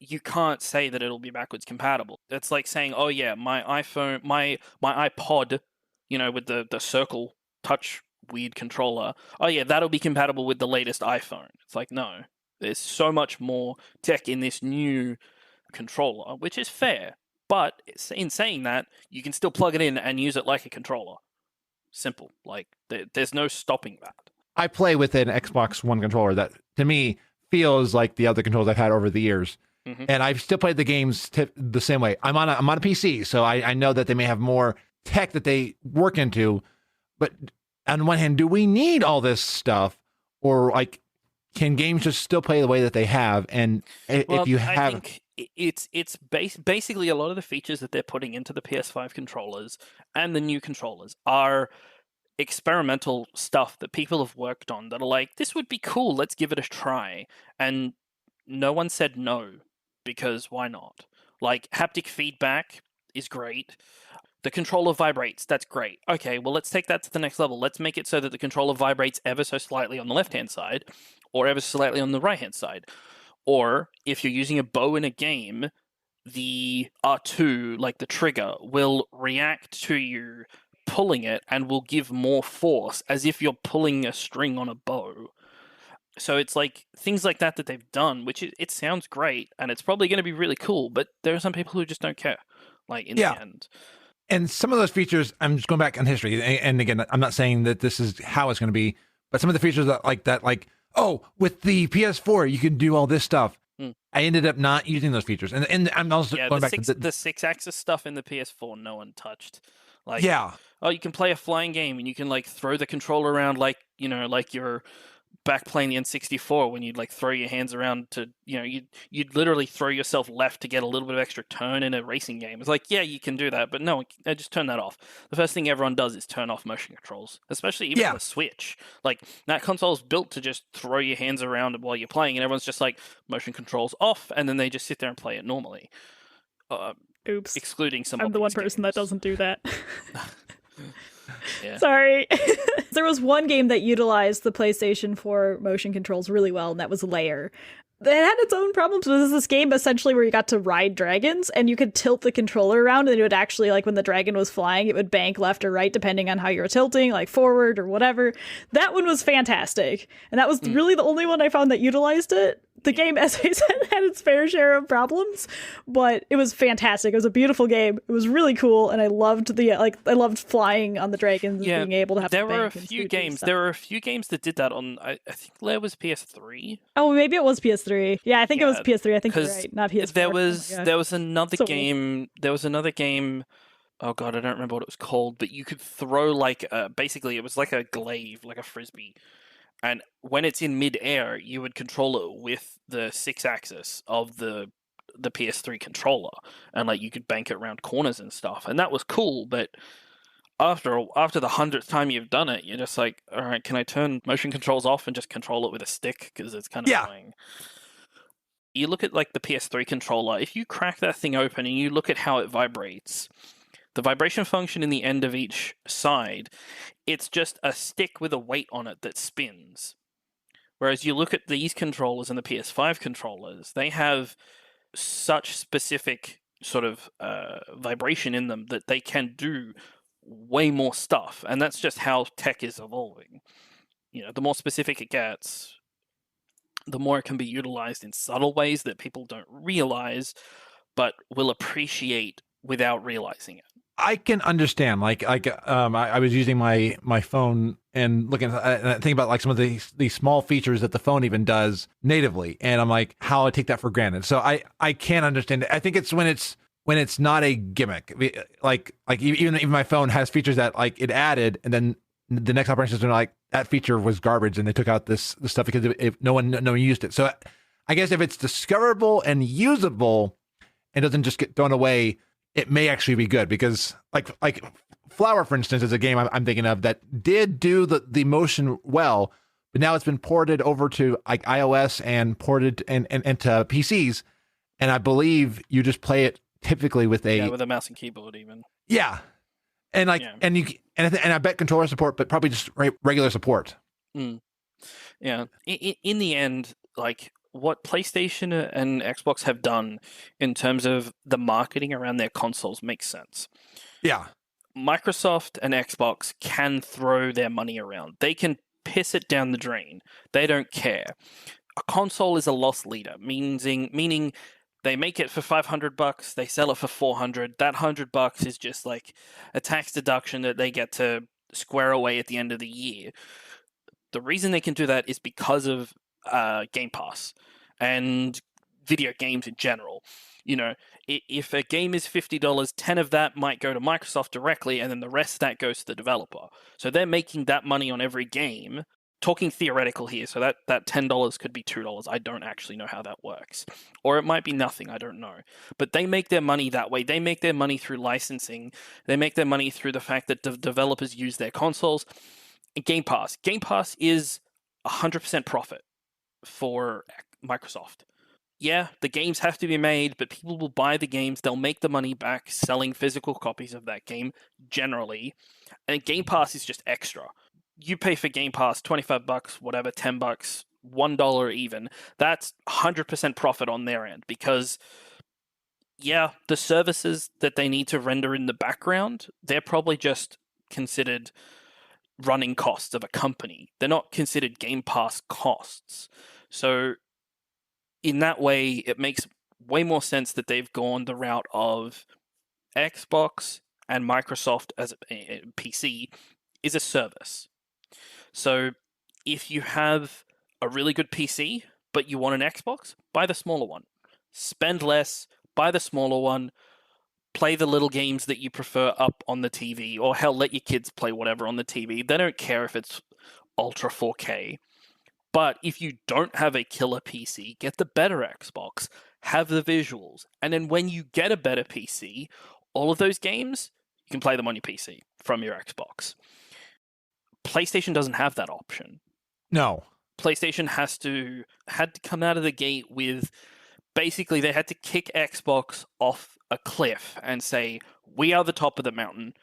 you can't say that it'll be backwards compatible. It's like saying, oh yeah, my iPhone, my iPod, with the circle touch weird controller, oh yeah, that'll be compatible with the latest iPhone. It's like, no. There's so much more tech in this new controller, which is fair. But in saying that, you can still plug it in and use it like a controller. Simple. Like, there's no stopping that. I play with an Xbox One controller that, to me, feels like the other controllers I've had over the years. Mhm. and I've still played the games the same way. I'm on a PC, so I know that they may have more tech that they work into. But on one hand, do we need all this stuff, or like, can games just still play the way that they have? And if you have, I think it's basically a lot of the features that they're putting into the PS5 controllers and the new controllers are experimental stuff that people have worked on that are like, this would be cool, let's give it a try. And no one said no, because why not? Like, haptic feedback is great. The controller vibrates, that's great. Okay, well, let's take that to the next level. Let's make it so that the controller vibrates ever so slightly on the left-hand side, or ever so slightly on the right-hand side. Or, if you're using a bow in a game, the R2, like the trigger, will react to you pulling it and will give more force, as if you're pulling a string on a bow. So it's like things like that they've done, which it sounds great, and it's probably going to be really cool, but there are some people who just don't care, like, in the end. And some of those features, I'm just going back in history, and again, I'm not saying that this is how it's going to be, but some of the features like, oh, with the PS4, you can do all this stuff. I ended up not using those features, and I'm also going back to the 6-axis stuff in the PS4. No one touched. Like, yeah, oh, you can play a flying game, and you can like throw the controller around like like you're back playing the N64 when you'd like throw your hands around to you'd literally throw yourself left to get a little bit of extra turn in a racing game. It's like, yeah, you can do that, but no, just turn that off. The first thing everyone does is turn off motion controls, especially even on the Switch. Like, that console is built to just throw your hands around while you're playing, and everyone's just like, motion controls off, and then they just sit there and play it normally. Oops. Excluding some. I'm the one person that doesn't do that. Yeah. Sorry. There was one game that utilized the PlayStation 4 motion controls really well, and that was Lair. It had its own problems. This is this game essentially where you got to ride dragons, and you could tilt the controller around, and it would actually, like, when the dragon was flying, it would bank left or right depending on how you were tilting, like forward or whatever. That one was fantastic, and that was really the only one I found that utilized it. The game, as I said, had its fair share of problems, but it was fantastic. It was a beautiful game. It was really cool, and I loved I loved flying on the dragons and being able to have. There were a few games. There were a few games that did that on. I think there was PS3. Oh, maybe it was PS3. Yeah, I think it was PS3. I think you're right, not PS4. There was another game. There was another game. Oh god, I don't remember what it was called. But you could throw basically it was like a glaive, like a frisbee. And when it's in mid-air, you would control it with the 6-axis of the PS3 controller, and like you could bank it around corners and stuff, and that was cool. But after the 100th time you've done it, you're just like, all right, can I turn motion controls off and just control it with a stick, because it's kind of annoying. You look at like the PS3 controller. If you crack that thing open and you look at how it vibrates. The vibration function in the end of each side, it's just a stick with a weight on it that spins. Whereas you look at these controllers and the PS5 controllers, they have such specific sort of vibration in them that they can do way more stuff. And that's just how tech is evolving. The more specific it gets, the more it can be utilized in subtle ways that people don't realize, but will appreciate without realizing it. I can understand. I was using my phone and looking at thinking about like some of these small features that the phone even does natively, and I'm like, how I take that for granted. So I can understand it. I think it's when it's not a gimmick. Like even my phone has features that like it added, and then the next operating system like that feature was garbage, and they took out this stuff because no one used it. So I guess if it's discoverable and usable, and doesn't just get thrown away, it may actually be good, because like Flower, for instance, is a game I'm thinking of that did do the motion well, but now it's been ported over to like iOS and ported and into PCs, and I believe you just play it typically with a mouse and keyboard even. Yeah, and I bet controller support, but probably just regular support. Yeah, in the end, like, what PlayStation and Xbox have done in terms of the marketing around their consoles makes sense. Yeah. Microsoft and Xbox can throw their money around. They can piss it down the drain. They don't care. A console is a loss leader, meaning they make it for $500, they sell it for $400. That $100 is just like a tax deduction that they get to square away at the end of the year. The reason they can do that is because of Game Pass, and video games in general. You know, if a game is $50, 10 of that might go to Microsoft directly, and then the rest of that goes to the developer. So they're making that money on every game. Talking theoretical here, so that $10 could be $2. I don't actually know how that works. Or it might be nothing, I don't know. But they make their money that way. They make their money through licensing. They make their money through the fact that developers use their consoles. Game Pass. Game Pass is 100% profit for Microsoft. Yeah, the games have to be made, but people will buy the games. They'll make the money back selling physical copies of that game, generally. And Game Pass is just extra. You pay for Game Pass, $25, whatever, $10, $1 even. That's 100% profit on their end because, yeah, the services that they need to render in the background, they're probably just considered running costs of a company. They're not considered Game Pass costs. So in that way, it makes way more sense that they've gone the route of Xbox and Microsoft as a PC is a service. So if you have a really good PC, but you want an Xbox, buy the smaller one. Spend less, buy the smaller one, play the little games that you prefer up on the TV, or hell, let your kids play whatever on the TV. They don't care if it's Ultra 4K. But if you don't have a killer PC, get the better Xbox, have the visuals, and then when you get a better PC, all of those games, you can play them on your PC from your Xbox. PlayStation doesn't have that option. No. PlayStation had to come out of the gate with, basically they had to kick Xbox off a cliff and say, we are the top of the mountain.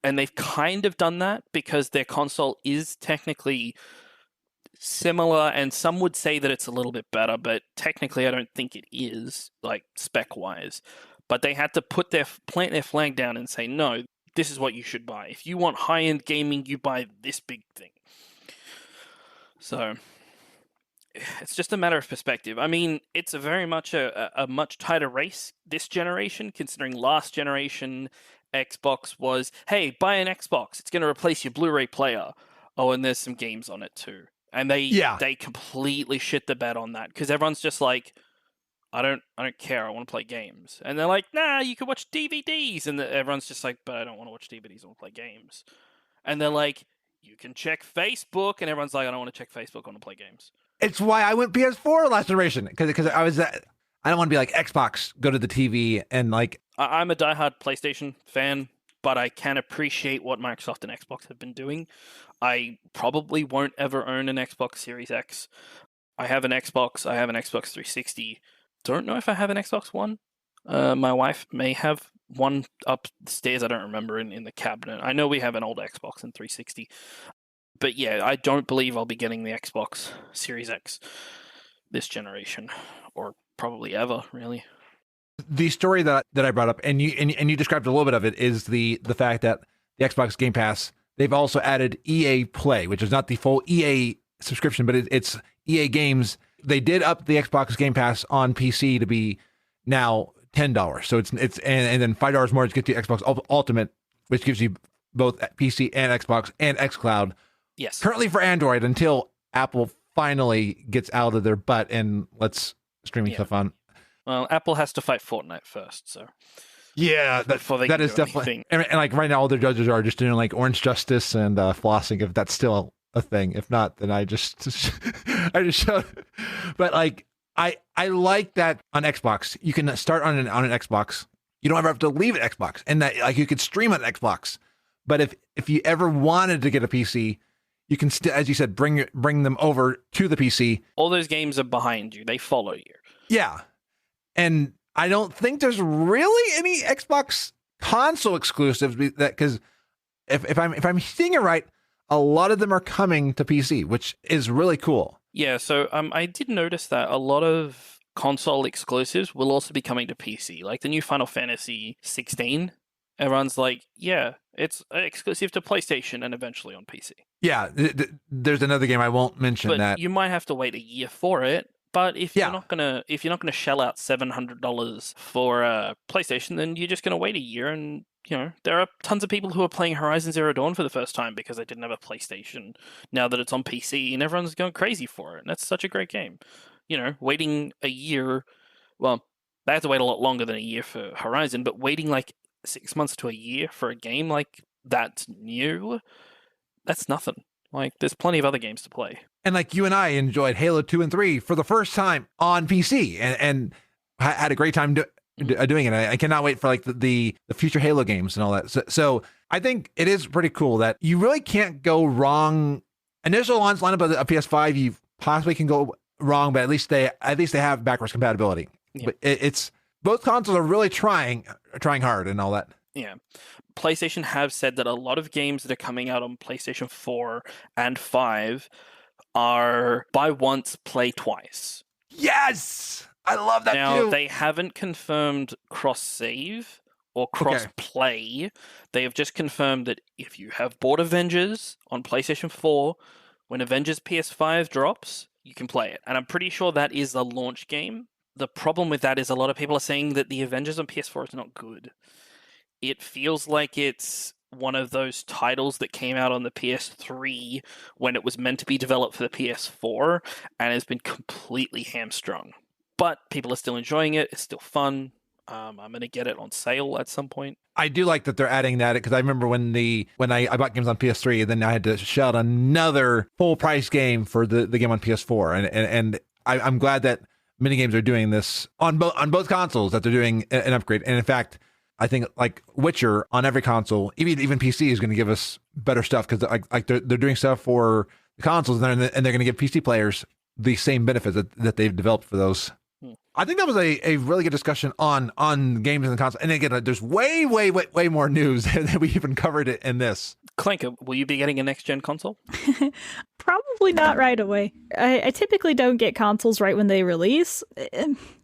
And they've kind of done that because their console is technically similar, and some would say that it's a little bit better, but technically I don't think it is, like spec-wise. But they had to plant their flag down and say, no, this is what you should buy. If you want high-end gaming, you buy this big thing. So it's just a matter of perspective. I mean, it's very much a much tighter race this generation, considering last generation Xbox was, hey, buy an Xbox. It's going to replace your Blu-ray player. Oh, and there's some games on it too. And they completely shit the bed on that because everyone's just like, I don't care. I want to play games. And they're like, nah, you can watch DVDs. And everyone's just like, but I don't want to watch DVDs. I want to play games. And they're like, you can check Facebook. And everyone's like, I don't want to check Facebook. I want to play games. It's why I went PS4 last generation because I was I don't want to be like Xbox, go to the TV and like. I'm a diehard PlayStation fan, but I can appreciate what Microsoft and Xbox have been doing. I probably won't ever own an Xbox Series X. I have an Xbox. I have an Xbox 360. Don't know if I have an Xbox One. My wife may have one upstairs. I don't remember in the cabinet. I know we have an old Xbox and 360. But yeah, I don't believe I'll be getting the Xbox Series X this generation, or probably ever, really. The story that I brought up, and you described a little bit of it, is the fact that the Xbox Game Pass, they've also added EA Play, which is not the full EA subscription, but it's EA games. They did up the Xbox Game Pass on PC to be now $10. So it's and then $5 more to get the Xbox Ultimate, which gives you both PC and Xbox and xCloud. Yes. Currently for Android until Apple finally gets out of their butt and lets streaming stuff on. Well, Apple has to fight Fortnite first, so. Yeah, that is definitely. And like right now, all their judges are just doing like Orange Justice and flossing, if that's still a thing. If not, then I just showed. But like, I like that on Xbox. You can start on an Xbox. You don't ever have to leave an Xbox, and that like you could stream on Xbox. But if you ever wanted to get a PC, you can still, as you said, bring them over to the PC. All those games are behind you. They follow you. Yeah. And I don't think there's really any Xbox console exclusives that, because if I'm seeing it right, a lot of them are coming to PC, which is really cool. Yeah, so I did notice that a lot of console exclusives will also be coming to PC, like the new Final Fantasy 16. Everyone's like, yeah, it's exclusive to PlayStation and eventually on PC. Yeah, there's another game I won't mention, but that you might have to wait a year for it. But if you're not gonna shell out $700 for PlayStation, then you're just gonna wait a year. And you know there are tons of people who are playing Horizon Zero Dawn for the first time because they didn't have a PlayStation. Now that it's on PC, and everyone's going crazy for it, and that's such a great game. waiting a year. Well, they have to wait a lot longer than a year for Horizon, but waiting like 6 months to a year for a game like that's new, that's nothing. Like, there's plenty of other games to play. And like you and I enjoyed Halo 2 and 3 for the first time on PC and had a great time doing it. I cannot wait for like the future Halo games and all that. So I think it is pretty cool that you really can't go wrong. Initial launch lineup of a PS5, you possibly can go wrong, but at least they have backwards compatibility. Yeah. But it's both consoles are really trying hard and all that. Yeah. PlayStation have said that a lot of games that are coming out on PlayStation 4 and 5 are buy once, play twice. Yes! I love that now, too. They haven't confirmed cross-save or cross-play. Okay. They have just confirmed that if you have bought Avengers on PlayStation 4, when Avengers PS5 drops, you can play it. And I'm pretty sure that is a launch game. The problem with that is a lot of people are saying that the Avengers on PS4 is not good. It feels like it's one of those titles that came out on the PS3 when it was meant to be developed for the PS4 and has been completely hamstrung. But people are still enjoying it. It's still fun. I'm going to get it on sale at some point. I do like that they're adding that because I remember when I bought games on PS3 and then I had to shell out another full price game for the game on PS4. And I'm glad that many games are doing this on both consoles, that they're doing an upgrade. And in fact, I think like Witcher on every console, even PC, is going to give us better stuff because they're doing stuff for the consoles and they're going to give PC players the same benefits that they've developed for those. I think that was a really good discussion on games and the console. And again, there's way more news than we even covered it in this. Klanker, will you be getting a next-gen console? Probably not right away. I typically don't get consoles right when they release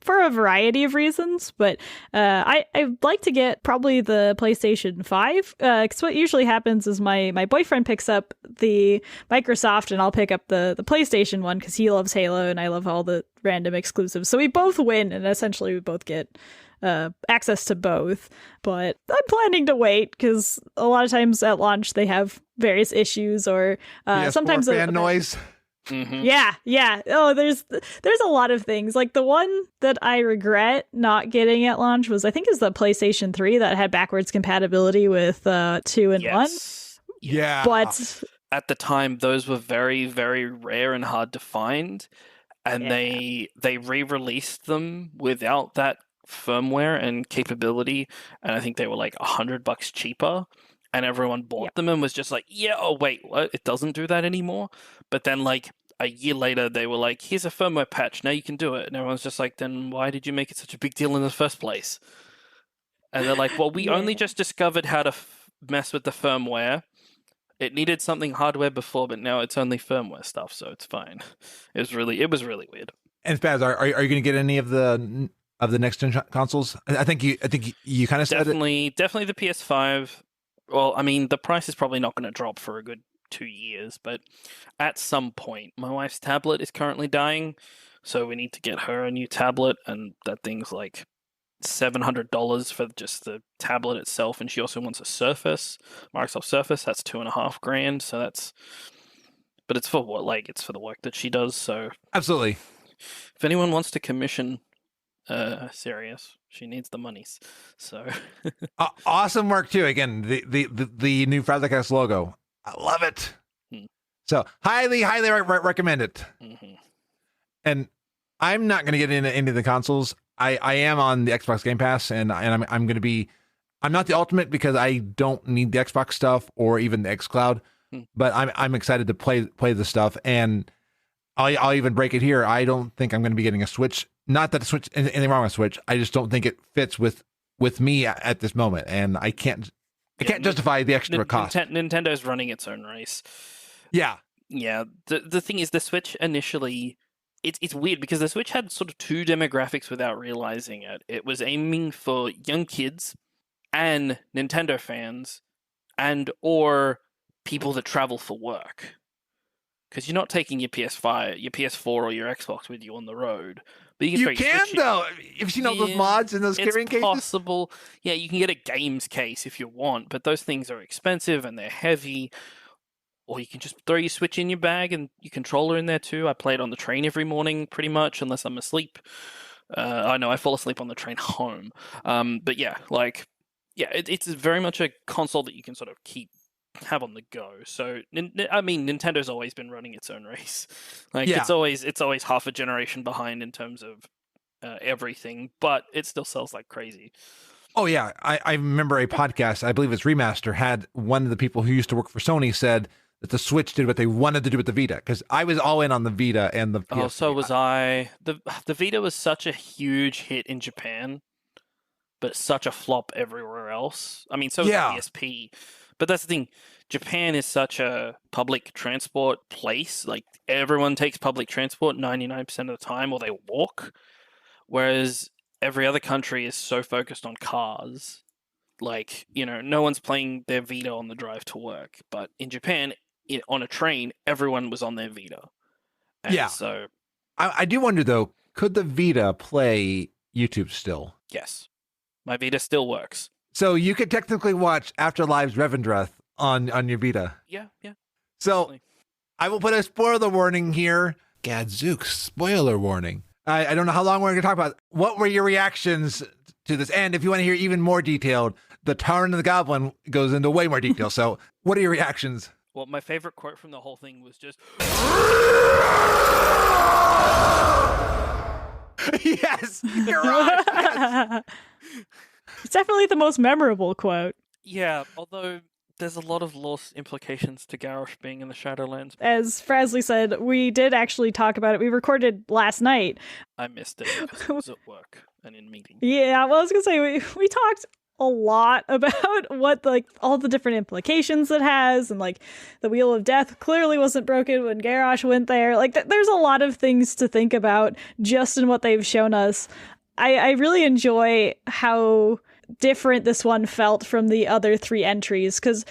for a variety of reasons, but I'd like to get probably the PlayStation 5, because what usually happens is my boyfriend picks up the Microsoft and I'll pick up the PlayStation one because he loves Halo and I love all the random exclusives. So we both win and essentially we both get access to both, but I'm planning to wait because a lot of times at launch they have various issues or sometimes fan noise. Mm-hmm. Yeah. Oh, there's a lot of things. Like the one that I regret not getting at launch was I think is the PlayStation 3 that had backwards compatibility with 2 and 1. Yeah, but at the time those were very, very rare and hard to find, and they re-released them without that firmware and capability, and I think they were like $100 cheaper, and everyone bought them and was just like, wait, what? It doesn't do that anymore? But then like a year later they were like, here's a firmware patch, now you can do it, and everyone's just like, then why did you make it such a big deal in the first place? And they're like, well, we only just discovered how to mess with the firmware. It needed something hardware before, but now it's only firmware stuff, so it's fine. It was really weird. And Spazz, are you going to get any of the next gen consoles? I think you kind of said definitely the PS5. Well, I mean, the price is probably not going to drop for a good 2 years, but at some point, my wife's tablet is currently dying, so we need to get her a new tablet, and that thing's like $700 for just the tablet itself, and she also wants a Surface, Microsoft Surface. That's $2,500. So that's, but it's for what? Like, it's for the work that she does. So absolutely, if anyone wants to commission Sirius, she needs the monies. So awesome work too. Again, the new FrazlCast logo, I love it. So highly recommend it. Mm-hmm. And I'm not going to get into the consoles. I am on the Xbox Game Pass, and I'm going to be. I'm not the ultimate because I don't need the Xbox stuff or even the xCloud, but I'm excited to play the stuff, and I'll even break it here. I don't think I'm going to be getting a Switch. Not that the Switch anything wrong with Switch. I just don't think it fits with me at this moment, and I can't justify the extra cost. Nintendo's running its own race. Yeah. The thing is, the Switch initially. It's weird because the Switch had sort of two demographics without realizing it. It was aiming for young kids and Nintendo fans and or people that travel for work. Because you're not taking your PS5, your PS4 or your Xbox with you on the road. But you can though. You've seen all those mods in those carrying cases? It's possible. Yeah, you can get a games case if you want, but those things are expensive and they're heavy. or you can just throw your Switch in your bag and your controller in there too. I play it on the train every morning, pretty much, unless I'm asleep. I know I fall asleep on the train home. But yeah, it's very much a console that you can sort of have on the go. So I mean, Nintendo's always been running its own race. It's always half a generation behind in terms of everything, but it still sells like crazy. Oh yeah, I remember a podcast, I believe it's Remaster, had one of the people who used to work for Sony said that the Switch did what they wanted to do with the Vita, because I was all in on the Vita and the PSP. Oh, so was I. The Vita was such a huge hit in Japan, but such a flop everywhere else. I mean, so was the PSP. But that's the thing. Japan is such a public transport place. Like, everyone takes public transport 99% of the time, or they walk. Whereas every other country is so focused on cars. Like, no one's playing their Vita on the drive to work. But in Japan, on a train, everyone was on their Vita. And so I do wonder, though, could the Vita play YouTube still? Yes. My Vita still works. So you could technically watch Afterlives Revendreth on your Vita. Yeah. So Definitely. I will put a spoiler warning here. Gadzooks, spoiler warning. I don't know how long we're going to talk about. What were your reactions to this? And if you want to hear even more detailed, the Tauren and the Goblin goes into way more detail. So what are your reactions? Well, my favorite quote from the whole thing was just... Yes, you're right. Yes. It's definitely the most memorable quote. Yeah, although there's a lot of lost implications to Garrosh being in the Shadowlands. As Frazley said, we did actually talk about it. We recorded last night. I missed it because it was at work and in meetings. Yeah, well, I was going to say, we talked a lot about what, all the different implications it has, and, the Wheel of Death clearly wasn't broken when Garrosh went there. There's a lot of things to think about just in what they've shown us. I really enjoy how different this one felt from the other three entries, because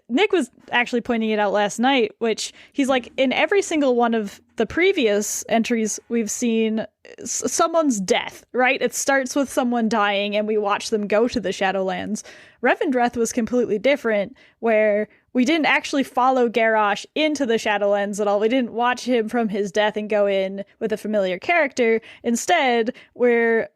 Nick was actually pointing it out last night, which he's like, in every single one of the previous entries we've seen someone's death, right? It starts with someone dying and we watch them go to the Shadowlands. Revendreth was completely different, where we didn't actually follow Garrosh into the Shadowlands at all. We didn't watch him from his death and go in with a familiar character. Instead, we're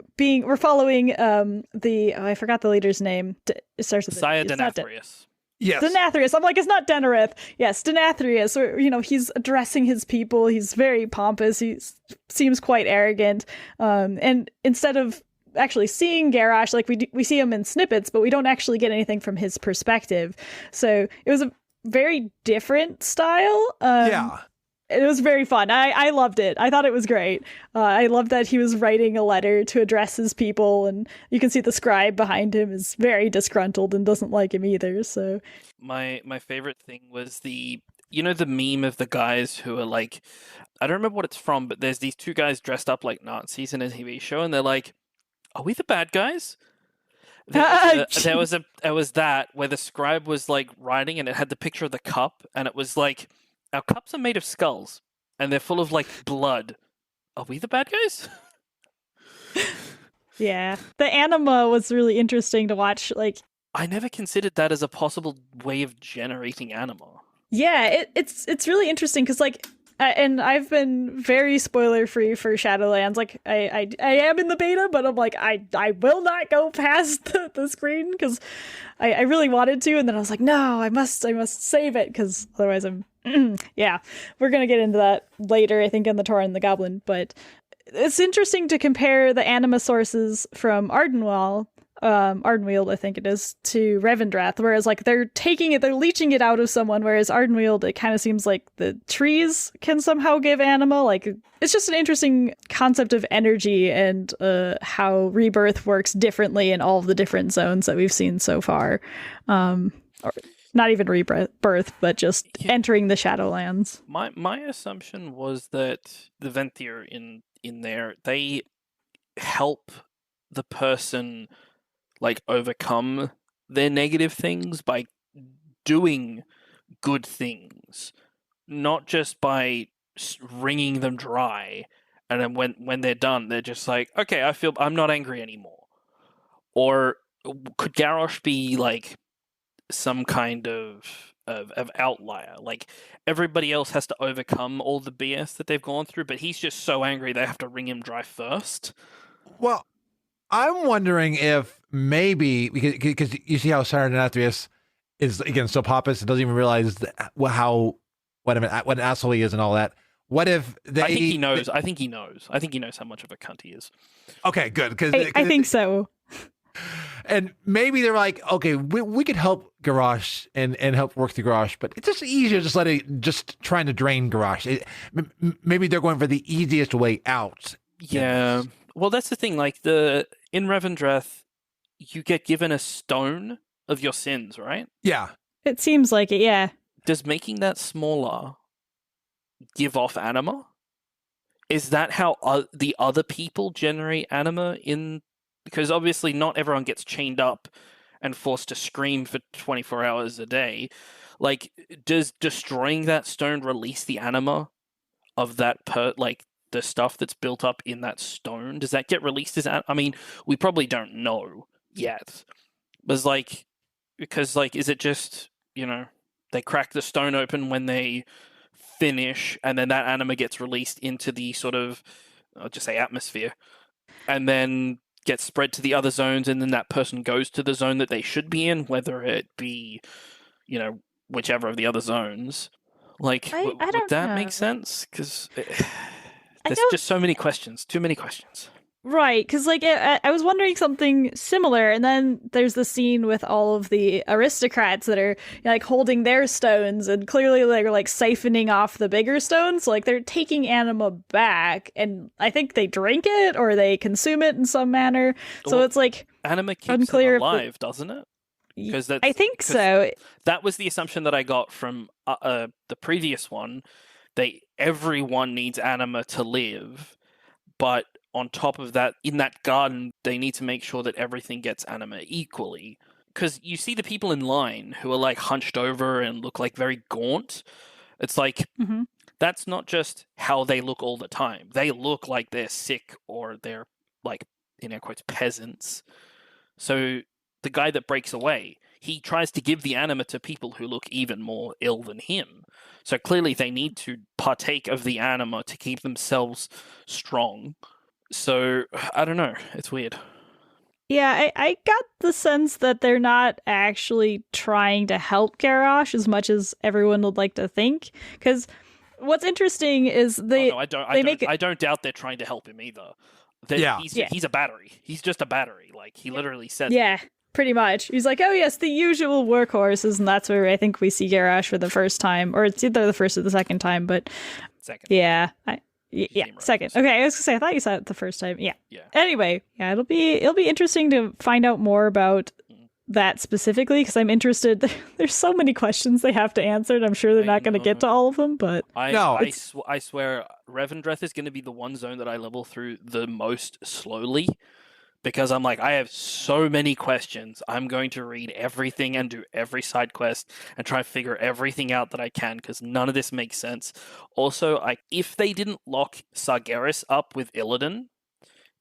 following I forgot the leader's name. It starts with Sire Denathrius. Yes. Denathrius. I'm like, it's not Denareth. Yes, Denathrius. Or, he's addressing his people. He's very pompous. He seems quite arrogant. And instead of actually seeing Garrosh, we see him in snippets, but we don't actually get anything from his perspective. So it was a very different style. It was very fun. I loved it. I thought it was great. I loved that he was writing a letter to address his people, and you can see the scribe behind him is very disgruntled and doesn't like him either. So my favorite thing was the meme of the guys who are like, I don't remember what it's from, but there's these two guys dressed up like Nazis in a TV show, and they're like, "Are we the bad guys?" There was that where the scribe was writing, and it had the picture of the cup, and it was like, our cups are made of skulls, and they're full of blood. Are we the bad guys? Yeah, the anima was really interesting to watch. I never considered that as a possible way of generating anima. Yeah, it's really interesting because and I've been very spoiler free for Shadowlands. I am in the beta, but I'm like, I will not go past the screen because I really wanted to, and then I was like, no, I must save it because otherwise I'm yeah. We're gonna get into that later, I think, in the Tauren and the Goblin. But it's interesting to compare the anima sources from Ardenweald, I think it is, to Revendreth, whereas they're leeching it out of someone, whereas Ardenweald, it kind of seems like the trees can somehow give anima. It's just an interesting concept of energy and how rebirth works differently in all of the different zones that we've seen so far. Or not even rebirth, but just entering the Shadowlands. My assumption was that the Venthyr in there, they help the person overcome their negative things by doing good things, not just by wringing them dry, and then when they're done, they're just like, okay, I'm not angry anymore. Or could Garrosh be some kind of of outlier. Like, everybody else has to overcome all the BS that they've gone through, but he's just so angry they have to wring him dry first. Well, I'm wondering if maybe because you see how Saranatrius is again so pompous and doesn't even realize what an asshole he is and all that. What if they? I think he knows. I think he knows. I think he knows how much of a cunt he is. Okay, good. Because I think so. And maybe they're like, okay, we could help Garrosh and help work through Garrosh, but it's just easier just trying to drain Garrosh. Maybe they're going for the easiest way out. Yeah. Well, that's the thing. Like in Revendreth, you get given a stone of your sins, right? Yeah. It seems like it, yeah. Does making that smaller give off anima? Is that how the other people generate anima in? Because obviously not everyone gets chained up and forced to scream for 24 hours a day. Like, does destroying that stone release the anima of that the stuff that's built up in that stone? Does that get released as I mean, we probably don't know yet. But because is it just, they crack the stone open when they finish, and then that anima gets released into the sort of, I'll just say atmosphere, and then gets spread to the other zones, and then that person goes to the zone that they should be in, whether it be, whichever of the other zones. Like, I would don't that know. make sense? Because there's just so many questions. Too many questions. Right, because I was wondering something similar, and then there's the scene with all of the aristocrats that are holding their stones, and clearly they're siphoning off the bigger stones. Like, they're taking anima back, and I think they drink it or they consume it in some manner. So it's anima keeps unclear them alive, doesn't it? I think so. That was the assumption that I got from the previous one. Everyone needs anima to live, but on top of that, in that garden, they need to make sure that everything gets anima equally. Because you see the people in line who are hunched over and look very gaunt. It's that's not just how they look all the time. They look like they're sick or they're in air quotes, peasants. So the guy that breaks away, he tries to give the anima to people who look even more ill than him. So clearly they need to partake of the anima to keep themselves strong. So, I don't know. It's weird. Yeah, I got the sense that they're not actually trying to help Garrosh as much as everyone would like to think. Because what's interesting is I don't doubt they're trying to help him either. He's a battery. He's just a battery. He literally says. Yeah, pretty much. He's like, oh yes, the usual workhorses, and that's where I think we see Garrosh for the first time, or it's either the first or the second time. But second. Yeah. Second. Okay, I was gonna say I thought you saw it the first time. Yeah. Anyway, it'll be interesting to find out more about that specifically, because I'm interested. There's so many questions they have to answer, and I'm sure they're not going to get to all of them. But I swear, Revendreth is going to be the one zone that I level through the most slowly. Because I'm I have so many questions. I'm going to read everything and do every side quest and try and figure everything out that I can, because none of this makes sense. Also, if they didn't lock Sargeras up with Illidan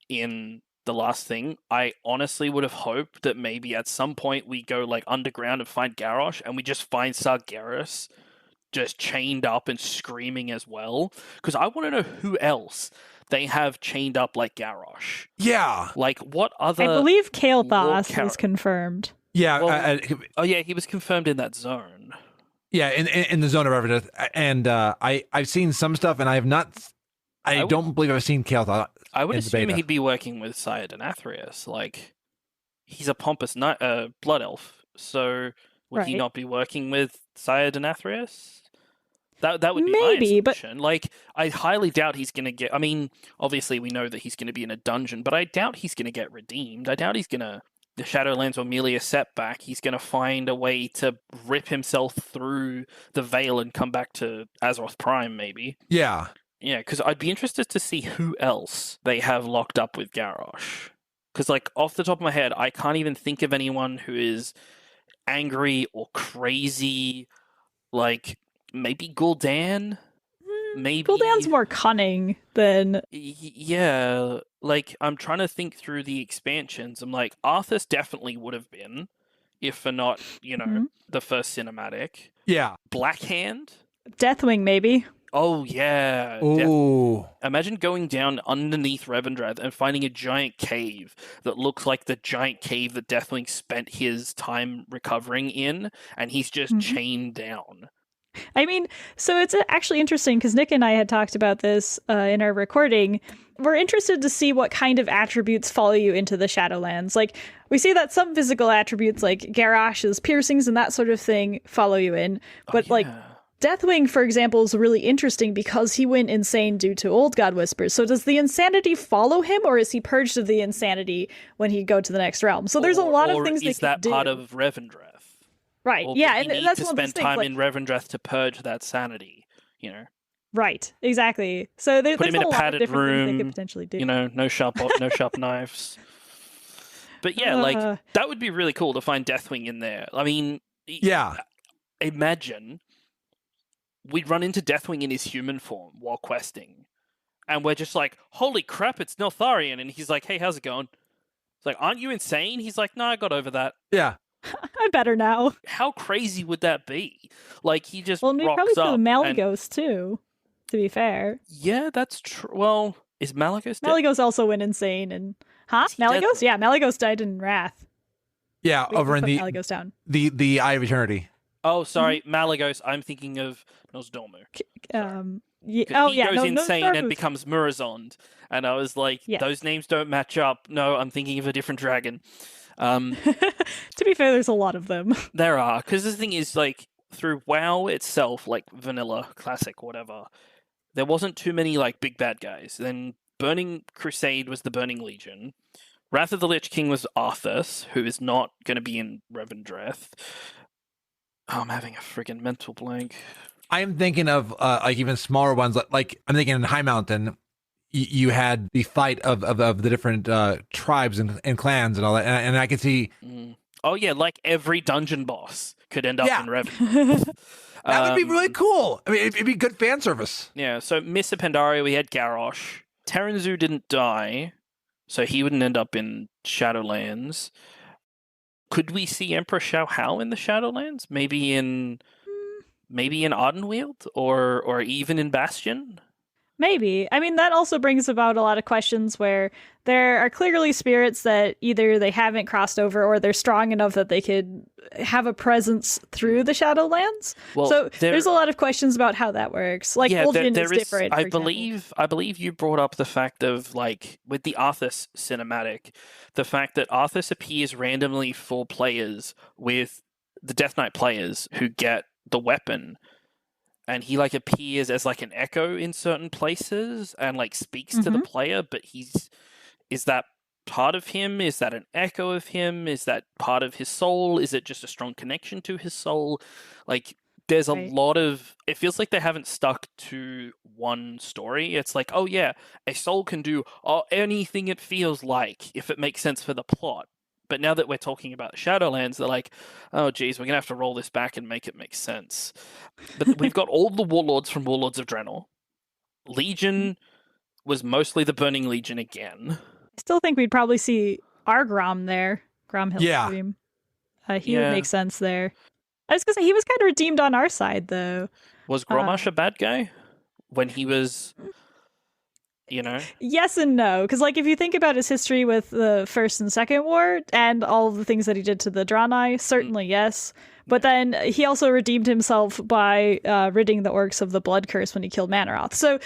in the last thing, I honestly would have hoped that maybe at some point we go underground and find Garrosh, and we just find Sargeras just chained up and screaming as well. Because I want to know who else they have chained up like Garrosh. Yeah. What other... I believe Kael'thas is confirmed. Yeah. He was confirmed in that zone. Yeah, in the zone of Revendreth. And I've seen some stuff, and I have not... I don't believe I've seen Kael'thas. I would assume he'd be working with Sire Denathrius. He's a pompous blood elf. So would he not be working with Sire Denathrius? That would be maybe, my assumption. I highly doubt he's going to get... I mean, obviously we know that he's going to be in a dungeon, but I doubt he's going to get redeemed. I doubt he's going to... The Shadowlands Amelia setback, he's going to find a way to rip himself through the veil and come back to Azeroth Prime, maybe. Yeah. Yeah, because I'd be interested to see who else they have locked up with Garrosh. Because, off the top of my head, I can't even think of anyone who is angry or crazy, maybe Gul'dan? Maybe... Gul'dan's more cunning than... Yeah, I'm trying to think through the expansions. I'm Arthas definitely would have been, if for not, the first cinematic. Yeah. Blackhand. Deathwing, maybe. Oh yeah. Ooh. Imagine going down underneath Revendreth and finding a giant cave that looks like the giant cave that Deathwing spent his time recovering in, and he's just chained down. I mean, so it's actually interesting because Nick and I had talked about this in our recording. We're interested to see what kind of attributes follow you into the Shadowlands. Like, we see that some physical attributes, like Garrosh's piercings and that sort of thing, follow you in. But, like, Deathwing, for example, is really interesting because he went insane due to Old God Whispers. So does the insanity follow him, or is he purged of the insanity when he go to the next realm? So there's a lot of things they is can that do. part of Revendreth? Right, Or yeah, and and that's to one of those spend things, time like- in Revendreth to purge that sanity, you know. Right, exactly. So there's Put him a in a lot of padded different things they room, could potentially do. you know, no sharp knives. But yeah, like that would be really cool to find Deathwing in there. I mean, Yeah. imagine we'd run into Deathwing in his human form while questing, and we're just like, "Holy crap, it's Neltharion!" And he's like, "Hey, how's it going?" It's like, "Aren't you insane?" He's like, "No, I got over that." Yeah. I'm better now. How crazy would that be? Like he just Well, and we probably rocks see the up. and- Malygos too, to be fair. Yeah, that's true. Well, is Malygos dead? Malygos also went insane and... Huh? Is he dead? Malygos? Yeah, Malygos died in Wrath. Yeah. We Over in put the Malygos down. the Eye of Eternity. Oh, sorry, Malygos. I'm thinking of Nosdormu. Yeah, 'Cause he yeah, goes no, insane Nosdormu's- and becomes Murazond. And I was like, Yes. those names don't match up. No, I'm thinking of a different dragon. To be fair, there's a lot of them. There are. Because the thing is, like, through WoW itself, like vanilla, classic, whatever, there wasn't too many, like, big bad guys. Then Burning Crusade was the Burning Legion. Wrath of the Lich King was Arthas, who is not going to be in Revendreth. Oh, I'm having a friggin' mental blank. I am thinking of like even smaller ones. Like I'm thinking in High Mountain, you had the fight of the different tribes and clans and all that, and I can see. Oh yeah, like every dungeon boss could end up Yeah. in Revendreth. That would be really cool. I mean, it'd be good fan service. Yeah, so Miss Pandaria, we had Garrosh. Terranzu didn't die, so he wouldn't end up in Shadowlands. Could we see Emperor Shao Hao in the Shadowlands? Maybe in Ardenweald or even in Bastion? Maybe. I mean, that also brings about a lot of questions where there are clearly spirits that either they haven't crossed over or they're strong enough that they could have a presence through the Shadowlands. Well, so there's a lot of questions about how that works. Like, Ul'jin is different, for example. I believe you brought up the fact of, like, with the Arthas cinematic, the fact that Arthas appears randomly for players with the Death Knight players who get the weapon, and he like appears as like an echo in certain places and like speaks to the player, but is that part of him? Is that an echo of him? Is that part of his soul? Is it just a strong connection to his soul? Like there's a lot of, it feels like they haven't stuck to one story. It's like, oh yeah, a soul can do anything it feels like if it makes sense for the plot. But now that we're talking about Shadowlands, they're like, oh, geez, we're going to have to roll this back and make it make sense. But we've got all the warlords from Warlords of Draenor. Legion was mostly the Burning Legion again. I still think we'd probably see Argrom there. Gromhill Yeah. Stream. He would make sense there. I was going to say, he was kind of redeemed on our side, though. Was Grommash a bad guy? When he was... You know? Yes and no, because like if you think about his history with the First and Second War and all the things that he did to the Draenei, certainly yes. But then he also redeemed himself by ridding the orcs of the blood curse when he killed Manaroth. So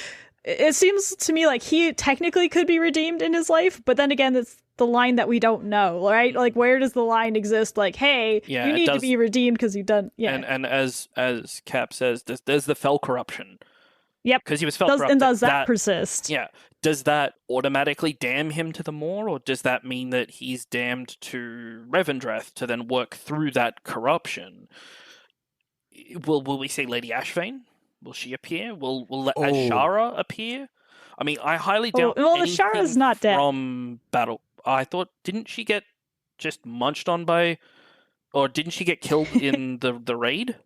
it seems to me like he technically could be redeemed in his life, but then again, it's the line that we don't know, right? Like where does the line exist? Like, hey, you need to be redeemed because you've done, And as Cap says, there's the fell corruption. Yep. Because he was felt corrupt. And does that persist? Yeah. Does that automatically damn him to the Maw, or does that mean that he's damned to Revendreth to then work through that corruption? Will we see Lady Ashvane? Will she appear? Will Ashara appear? I mean, I highly doubt. Well, Ashara's not dead from battle. I thought, didn't she get just munched on by, or didn't she get killed in the raid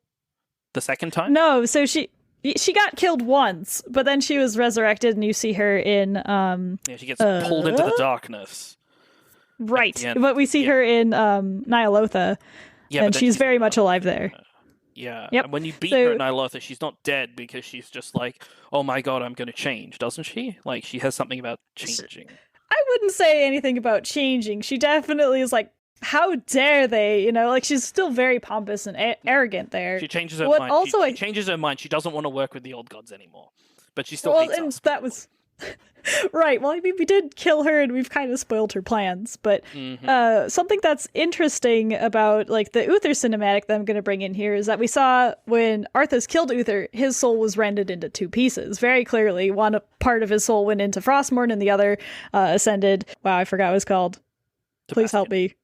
the second time? No. So she got killed once, but then she was resurrected, and you see her in... yeah, she gets pulled into the darkness. Right, but we see her in Nyalotha, and she's very much alive there. Yeah. Yep. And when you beat So- her in Ny'alotha, she's not dead because she's just like, oh my god, I'm going to change, doesn't she? Like, she has something about changing. I wouldn't say anything about changing. She definitely is like, how dare they? You know, like she's still very pompous and arrogant there. She changes her What mind. also she changes her mind. She doesn't want to work with the old gods anymore. But she still well, hates and us. that was right. Well, I mean, we did kill her, and we've kind of spoiled her plans. But something that's interesting about like the Uther cinematic that I'm going to bring in here is that we saw when Arthas killed Uther, his soul was rended into two pieces. Very clearly, one part of his soul went into Frostmourne, and the other ascended. Wow, I forgot what it's called. Please help me.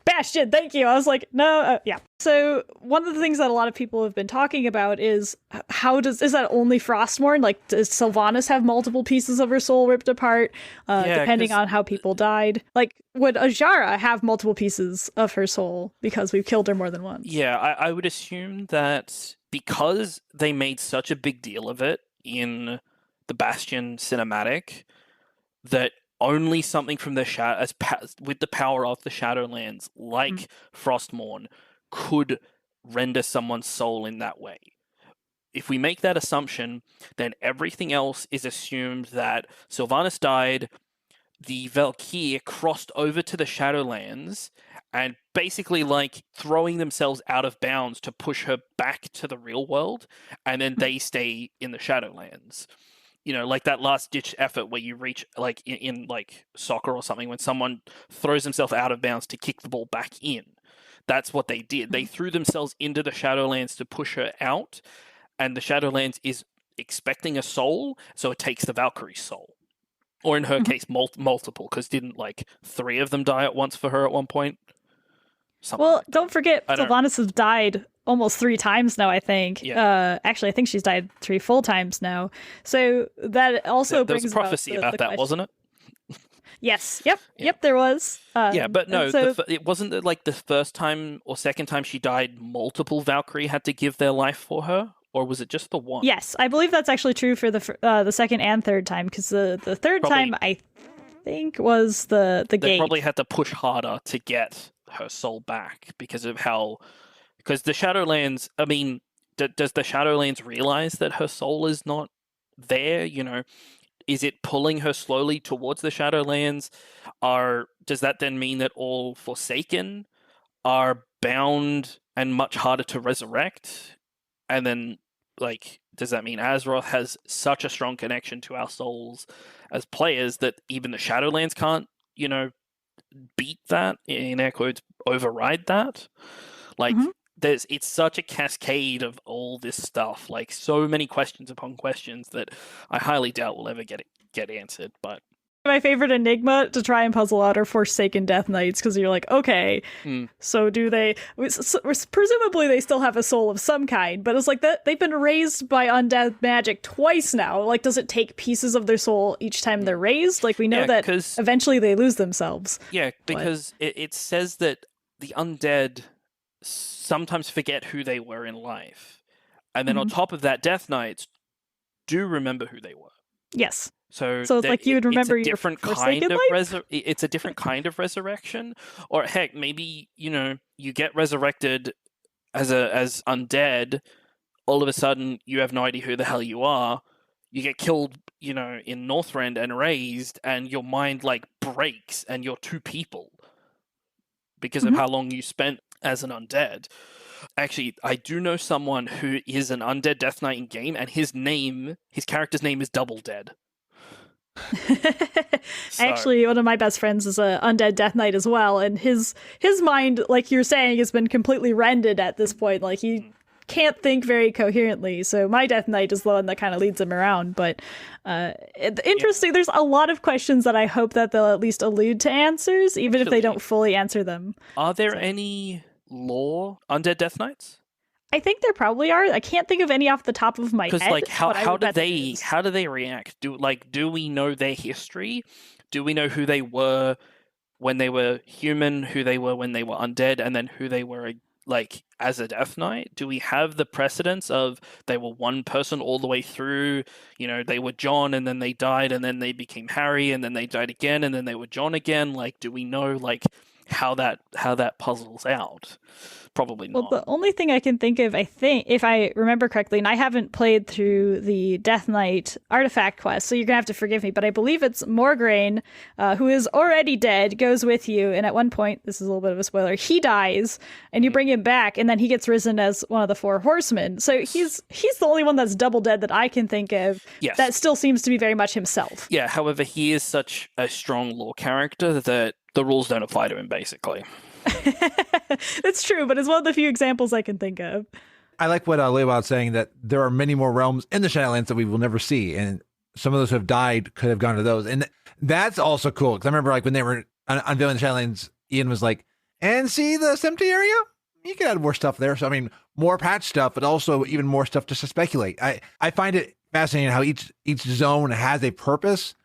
Bastion, thank you. I was like, no, yeah. So one of the things that a lot of people have been talking about is is that only Frostmourne? Like, does Sylvanas have multiple pieces of her soul ripped apart, depending on how people died? Like, would Ajara have multiple pieces of her soul because we've killed her more than once? Yeah, I would assume that because they made such a big deal of it in the Bastion cinematic, that only something from the with the power of the Shadowlands, like Frostmourne, could render someone's soul in that way. If we make that assumption, then everything else is assumed that Sylvanas died, the Valkyrie crossed over to the Shadowlands, and basically like throwing themselves out of bounds to push her back to the real world, and then they stay in the Shadowlands. You know, like that last-ditch effort where you reach, like, in like, soccer or something, when someone throws himself out of bounds to kick the ball back in. That's what they did. They threw themselves into the Shadowlands to push her out, and the Shadowlands is expecting a soul, so it takes the Valkyrie's soul. Or in her case, multiple, because didn't, like, 3 of them die at once for her at one point? Something well, like don't forget, Sylvanas has died almost 3 times now, I think. Yeah. Actually, I think she's died 3 full times now. So that also there was brings a prophecy about that, question. wasn't it? Yes. Yep, there was. Yeah, but no, so, it wasn't like the first time or second time she died, multiple Valkyrie had to give their life for her? Or was it just the one? yes, I believe that's actually true for the second and third time, because the third time, I think, was the They gate. probably had to push harder to get her soul back because of how... Because the Shadowlands, I mean, does the Shadowlands realize that her soul is not there? You know, is it pulling her slowly towards the Shadowlands? Does that then mean that all Forsaken are bound and much harder to resurrect? And then, like, does that mean Azeroth has such a strong connection to our souls as players that even the Shadowlands can't, you know, beat that, in air quotes, override that? Like, it's such a cascade of all this stuff, like so many questions upon questions that I highly doubt will ever get answered. But my favorite enigma to try and puzzle out are Forsaken Death Knights, because you're like, okay, so do they... Presumably they still have a soul of some kind, but it's like that they've been raised by undead magic twice now. Like, does it take pieces of their soul each time they're raised? Like, we know that eventually they lose themselves. Yeah, because it says that the undead sometimes forget who they were in life. And then on top of that, Death Knights do remember who they were. Yes. So it's like you would remember it's a different your kind of life? it's a different kind of resurrection. Or heck, maybe, you know, you get resurrected as undead, all of a sudden you have no idea who the hell you are. You get killed, you know, in Northrend and raised, and your mind like breaks and you're 2 people because of how long you spent as an undead. Actually, I do know someone who is an undead Death Knight in game, and his character's name is Double Dead. Actually, one of my best friends is a undead Death Knight as well, and his mind, like you're saying, has been completely rended at this point. Like, he can't think very coherently, so my Death Knight is the one that kind of leads him around. But interesting, there's a lot of questions that I hope that they'll at least allude to answers, even if they don't fully answer them. Are there any lore undead Death Knights? I think there probably are. I can't think of any off the top of my head. Because, like, how do they react? Do we know their history? Do we know who they were when they were human, who they were when they were undead, and then who they were, like, as a Death Knight? Do we have the precedence of they were one person all the way through? You know, they were John, and then they died, and then they became Harry, and then they died again, and then they were John again? Like, do we know, like, how that puzzles out. Probably Well, not. the only thing I can think of, I think, if I remember correctly, and I haven't played through the Death Knight artifact quest, so you're going to have to forgive me, but I believe it's Morgraine, who is already dead, goes with you, and at one point, this is a little bit of a spoiler, he dies, and you bring him back, and then he gets risen as one of the 4 horsemen. So he's the only one that's double dead that I can think of. Yes. That still seems to be very much himself. Yeah, however, he is such a strong lore character that the rules don't apply to him, basically. It's true, but it's one of the few examples I can think of. I like what Leibow's saying, that there are many more realms in the Shadowlands that we will never see, and some of those who have died could have gone to those, and that's also cool. Because I remember, like, when they were unveiling the Shadowlands, Ian was like, "And see this empty area? You can add more stuff there." So I mean, more patch stuff, but also even more stuff just to speculate. I find it fascinating how each zone has a purpose,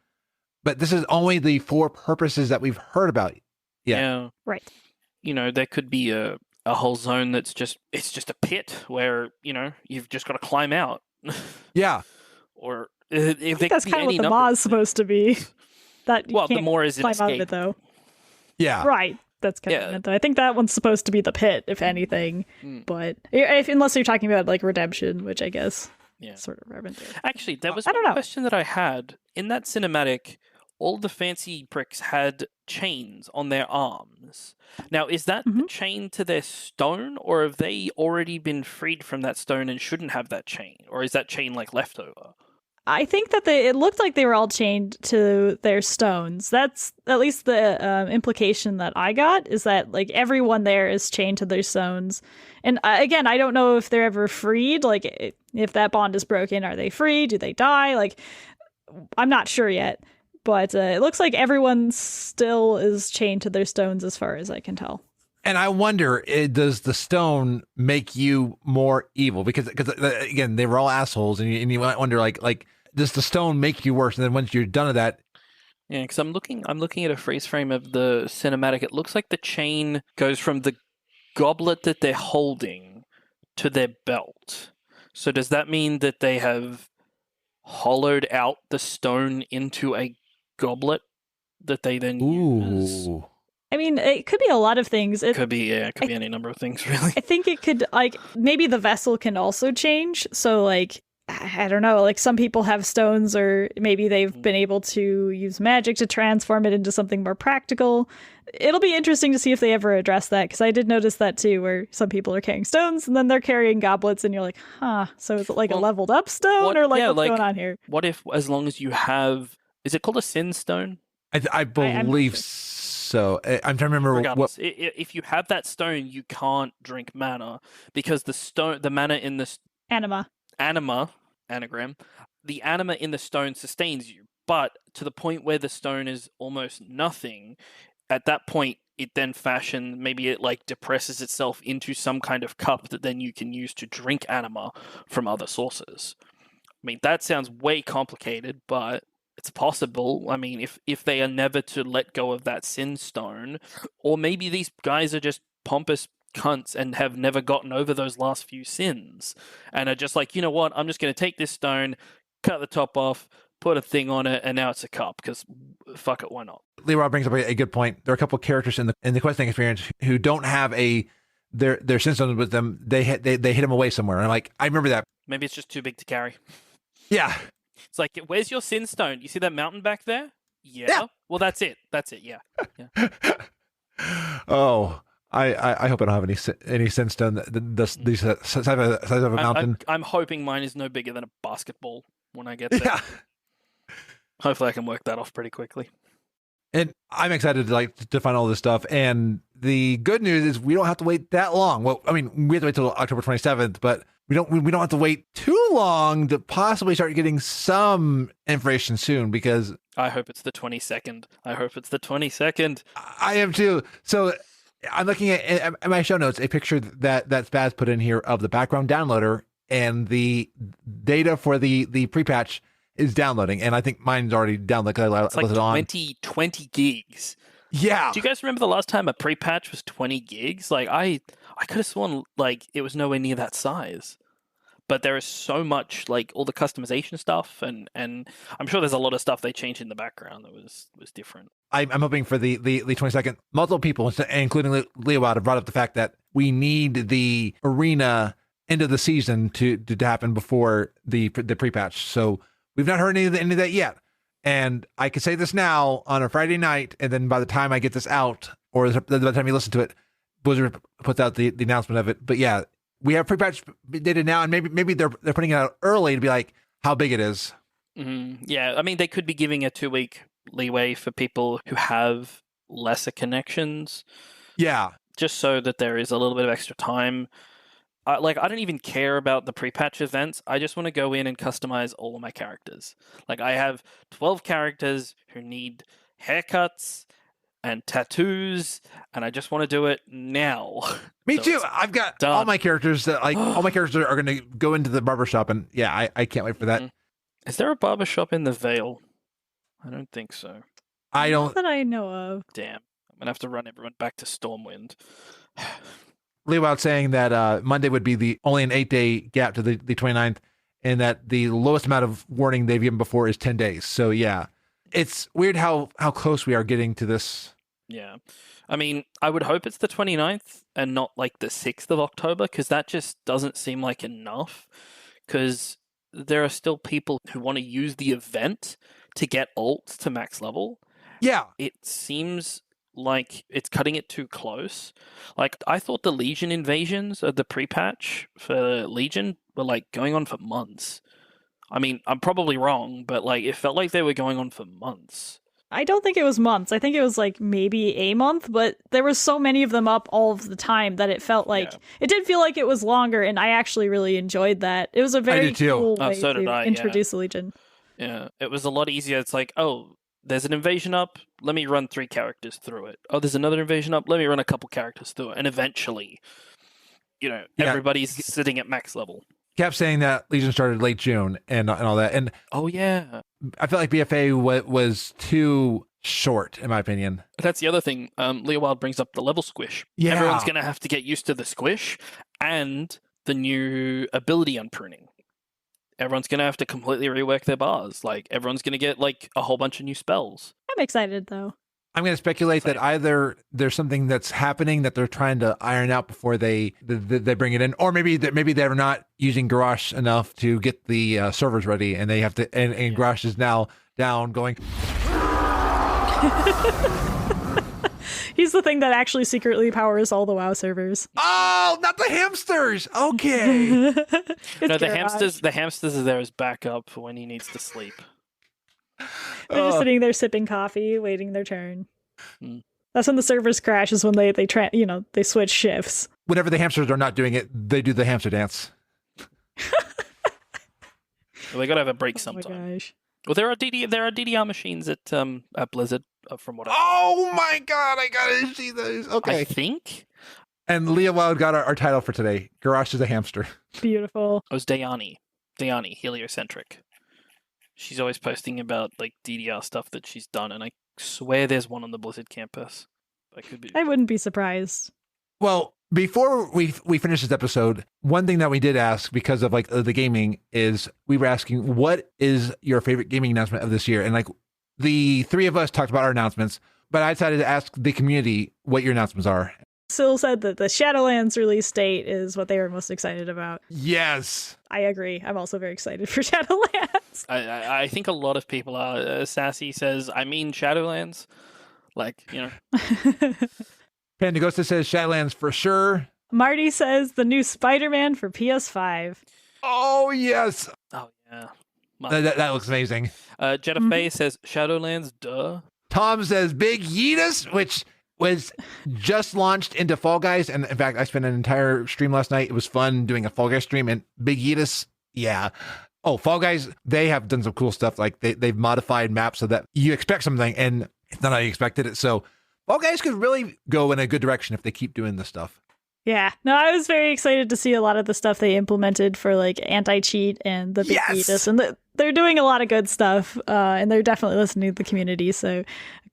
but this is only the 4 purposes that we've heard about. Yeah. Right. You know, there could be a whole zone that's just a pit where, you've just got to climb out. Yeah. Or I think that's kind of what the Maw is supposed to be. That you the more is an climb out of escape. it, though. Yeah. Right. That's kind of it, though. I think that one's supposed to be the pit, if anything. But unless you're talking about like redemption, which I guess sort of relevant there. Actually, there was I don't one know. question that I had. In that cinematic, all the fancy pricks had chains on their arms. Now, is that the chain to their stone, or have they already been freed from that stone and shouldn't have that chain? Or is that chain like leftover? I think that it looked like they were all chained to their stones. That's at least the implication that I got, is that like everyone there is chained to their stones. And again, I don't know if they're ever freed. Like if that bond is broken, are they free? Do they die? Like I'm not sure yet. But it looks like everyone still is chained to their stones as far as I can tell. And I wonder, does the stone make you more evil? Because again, they were all assholes, and you might wonder, like, does the stone make you worse? And then once you're done with that, Yeah, because I'm looking at a freeze frame of the cinematic. It looks like the chain goes from the goblet that they're holding to their belt. So does that mean that they have hollowed out the stone into a goblet that they then use? ooh, I mean, it could be a lot of things. It Could be any number of things, really. I think it could, like, maybe the vessel can also change. So, like, I don't know, like some people have stones, or maybe they've been able to use magic to transform it into something more practical. It'll be interesting to see if they ever address that, because I did notice that too, where some people are carrying stones and then they're carrying goblets, and you're like, huh, so is it like a leveled up stone, or like what's going on here? What if, as long as you have, is it called a sin stone? I believe so. I'm trying to remember Regardless, if you have that stone, you can't drink mana, because the mana in the anagram, the anima in the stone sustains you, but to the point where the stone is almost nothing, at that point it then maybe it like depresses itself into some kind of cup that then you can use to drink anima from other sources. I mean, that sounds way complicated, but it's possible. I mean, if they are never to let go of that sin stone, or maybe these guys are just pompous cunts and have never gotten over those last few sins and are just like, you know what, I'm just going to take this stone, cut the top off, put a thing on it, and now it's a cup, because fuck it, why not? Leroy brings up a good point. There are a couple of characters in the questing experience who don't have their sin stones with them. They hid them away somewhere, and I'm like, I remember that. Maybe it's just too big to carry. Yeah. It's like, where's your sin stone? You see that mountain back there? Yeah. Well, that's it. Yeah. Oh, I hope I don't have any sin stone. The size of a mountain. I'm hoping mine is no bigger than a basketball when I get there. Yeah. Hopefully I can work that off pretty quickly. And I'm excited to find all this stuff. And the good news is we don't have to wait that long. Well, I mean, we have to wait till October 27th, but we don't have to wait too long to possibly start getting some information soon, because I hope it's the 22nd. I am too. So I'm looking at my show notes, a picture that Spazz put in here of the background downloader, and the data for the pre-patch is downloading, and I think mine's already downloaded because it's like 20 gigs. Yeah. Do you guys remember the last time a pre-patch was 20 gigs? Like I could have sworn like it was nowhere near that size. but there is so much, like all the customization stuff, and I'm sure there's a lot of stuff they changed in the background that was different. I'm hoping for the 22nd. Multiple people, including Leo, have brought up the fact that we need the arena end of the season to happen before the pre-patch. So we've not heard any of that yet. And I can say this now on a Friday night, and then by the time I get this out, or by the time you listen to it, Blizzard puts out the announcement of it. But yeah, we have pre-patch data now, and maybe they're putting it out early to be like how big it is. Mm-hmm. Yeah, I mean, they could be giving a 2-week leeway for people who have lesser connections. Yeah. Just so that there is a little bit of extra time. I don't even care about the pre-patch events. I just want to go in and customize all of my characters. Like, I have 12 characters who need haircuts and tattoos, and I just want to do it now. Me So too. it's I've got done. all my characters that all my characters are going to go into the barbershop, and yeah, I can't wait for that. Is there a barbershop in the Vale? I don't think so. I don't. Not that I know of. Damn. I'm going to have to run everyone back to Stormwind. Leo out saying that Monday would be only an 8-day gap to the 29th, and that the lowest amount of warning they've given before is 10 days. So yeah, it's weird how close we are getting to this. Yeah. I mean, I would hope it's the 29th and not like the 6th of October, because that just doesn't seem like enough, because there are still people who want to use the event to get ults to max level. Yeah. It seems like it's cutting it too close. Like, I thought the Legion invasions of the pre-patch for Legion were like going on for months. I mean, I'm probably wrong, but like it felt like they were going on for months. I don't think it was months. I think it was like maybe a month, but there was so many of them up all of the time that it felt like it did feel like it was longer, and I actually really enjoyed that. It was a very cool way to introduce the Legion. Yeah, it was a lot easier. It's like, oh, there's an invasion up, let me run 3 characters through it. Oh, there's another invasion up, let me run a couple characters through it. And eventually, everybody's sitting at max level. Kept saying that Legion started late June and all that. And oh, yeah. I felt like BFA was too short, in my opinion. That's the other thing. Leo Wild brings up the level squish. Yeah. Everyone's going to have to get used to the squish and the new ability unpruning. Everyone's going to have to completely rework their bars. Like, everyone's going to get, like, a whole bunch of new spells. I'm excited, though. I'm going to speculate that either there's something that's happening that they're trying to iron out before they bring it in, or maybe they're not using Garrosh enough to get the servers ready, and they have to. And Garrosh is now down, going. He's the thing that actually secretly powers all the WoW servers. Oh, not the hamsters. Okay. No, the hamsters are there as backup for when he needs to sleep. They're just sitting there sipping coffee, waiting their turn. That's when the servers crash. Is when they switch shifts. Whenever the hamsters are not doing it, they do the hamster dance. Well, they gotta have a break sometime. Oh my gosh. Well, there are DDR machines at Blizzard, from what I. Oh my god, I gotta see those. Okay, I think. And Leo Wild got our title for today. Garrosh is a hamster. Beautiful. It was Dayani, heliocentric. She's always posting about like DDR stuff that she's done, and I swear there's one on the Blizzard campus. I wouldn't be surprised. Well, before we finish this episode, one thing that we did ask because of like the gaming is we were asking, what is your favorite gaming announcement of this year? And like the three of us talked about our announcements, but I decided to ask the community what your announcements are. Syl said that the Shadowlands release date is what they were most excited about. Yes. I agree. I'm also very excited for Shadowlands. I think a lot of people are. Sassy says, I mean Shadowlands. Like, Pandagosta says Shadowlands for sure. Marty says the new Spider-Man for PS5. Oh, yes. Oh, yeah. That looks amazing. Jetta Faye says Shadowlands, duh. Tom says Big Yeetus, which was just launched into Fall Guys. And in fact, I spent an entire stream last night. It was fun doing a Fall Guys stream, and Big Yeetus, yeah. Oh, Fall Guys, they have done some cool stuff. Like they've modified maps so that you expect something and it's not how you expected it. So Fall Guys could really go in a good direction if they keep doing this stuff. Yeah, no, I was very excited to see a lot of the stuff they implemented for like anti-cheat and the big Yes! and they're doing a lot of good stuff, and they're definitely listening to the community. So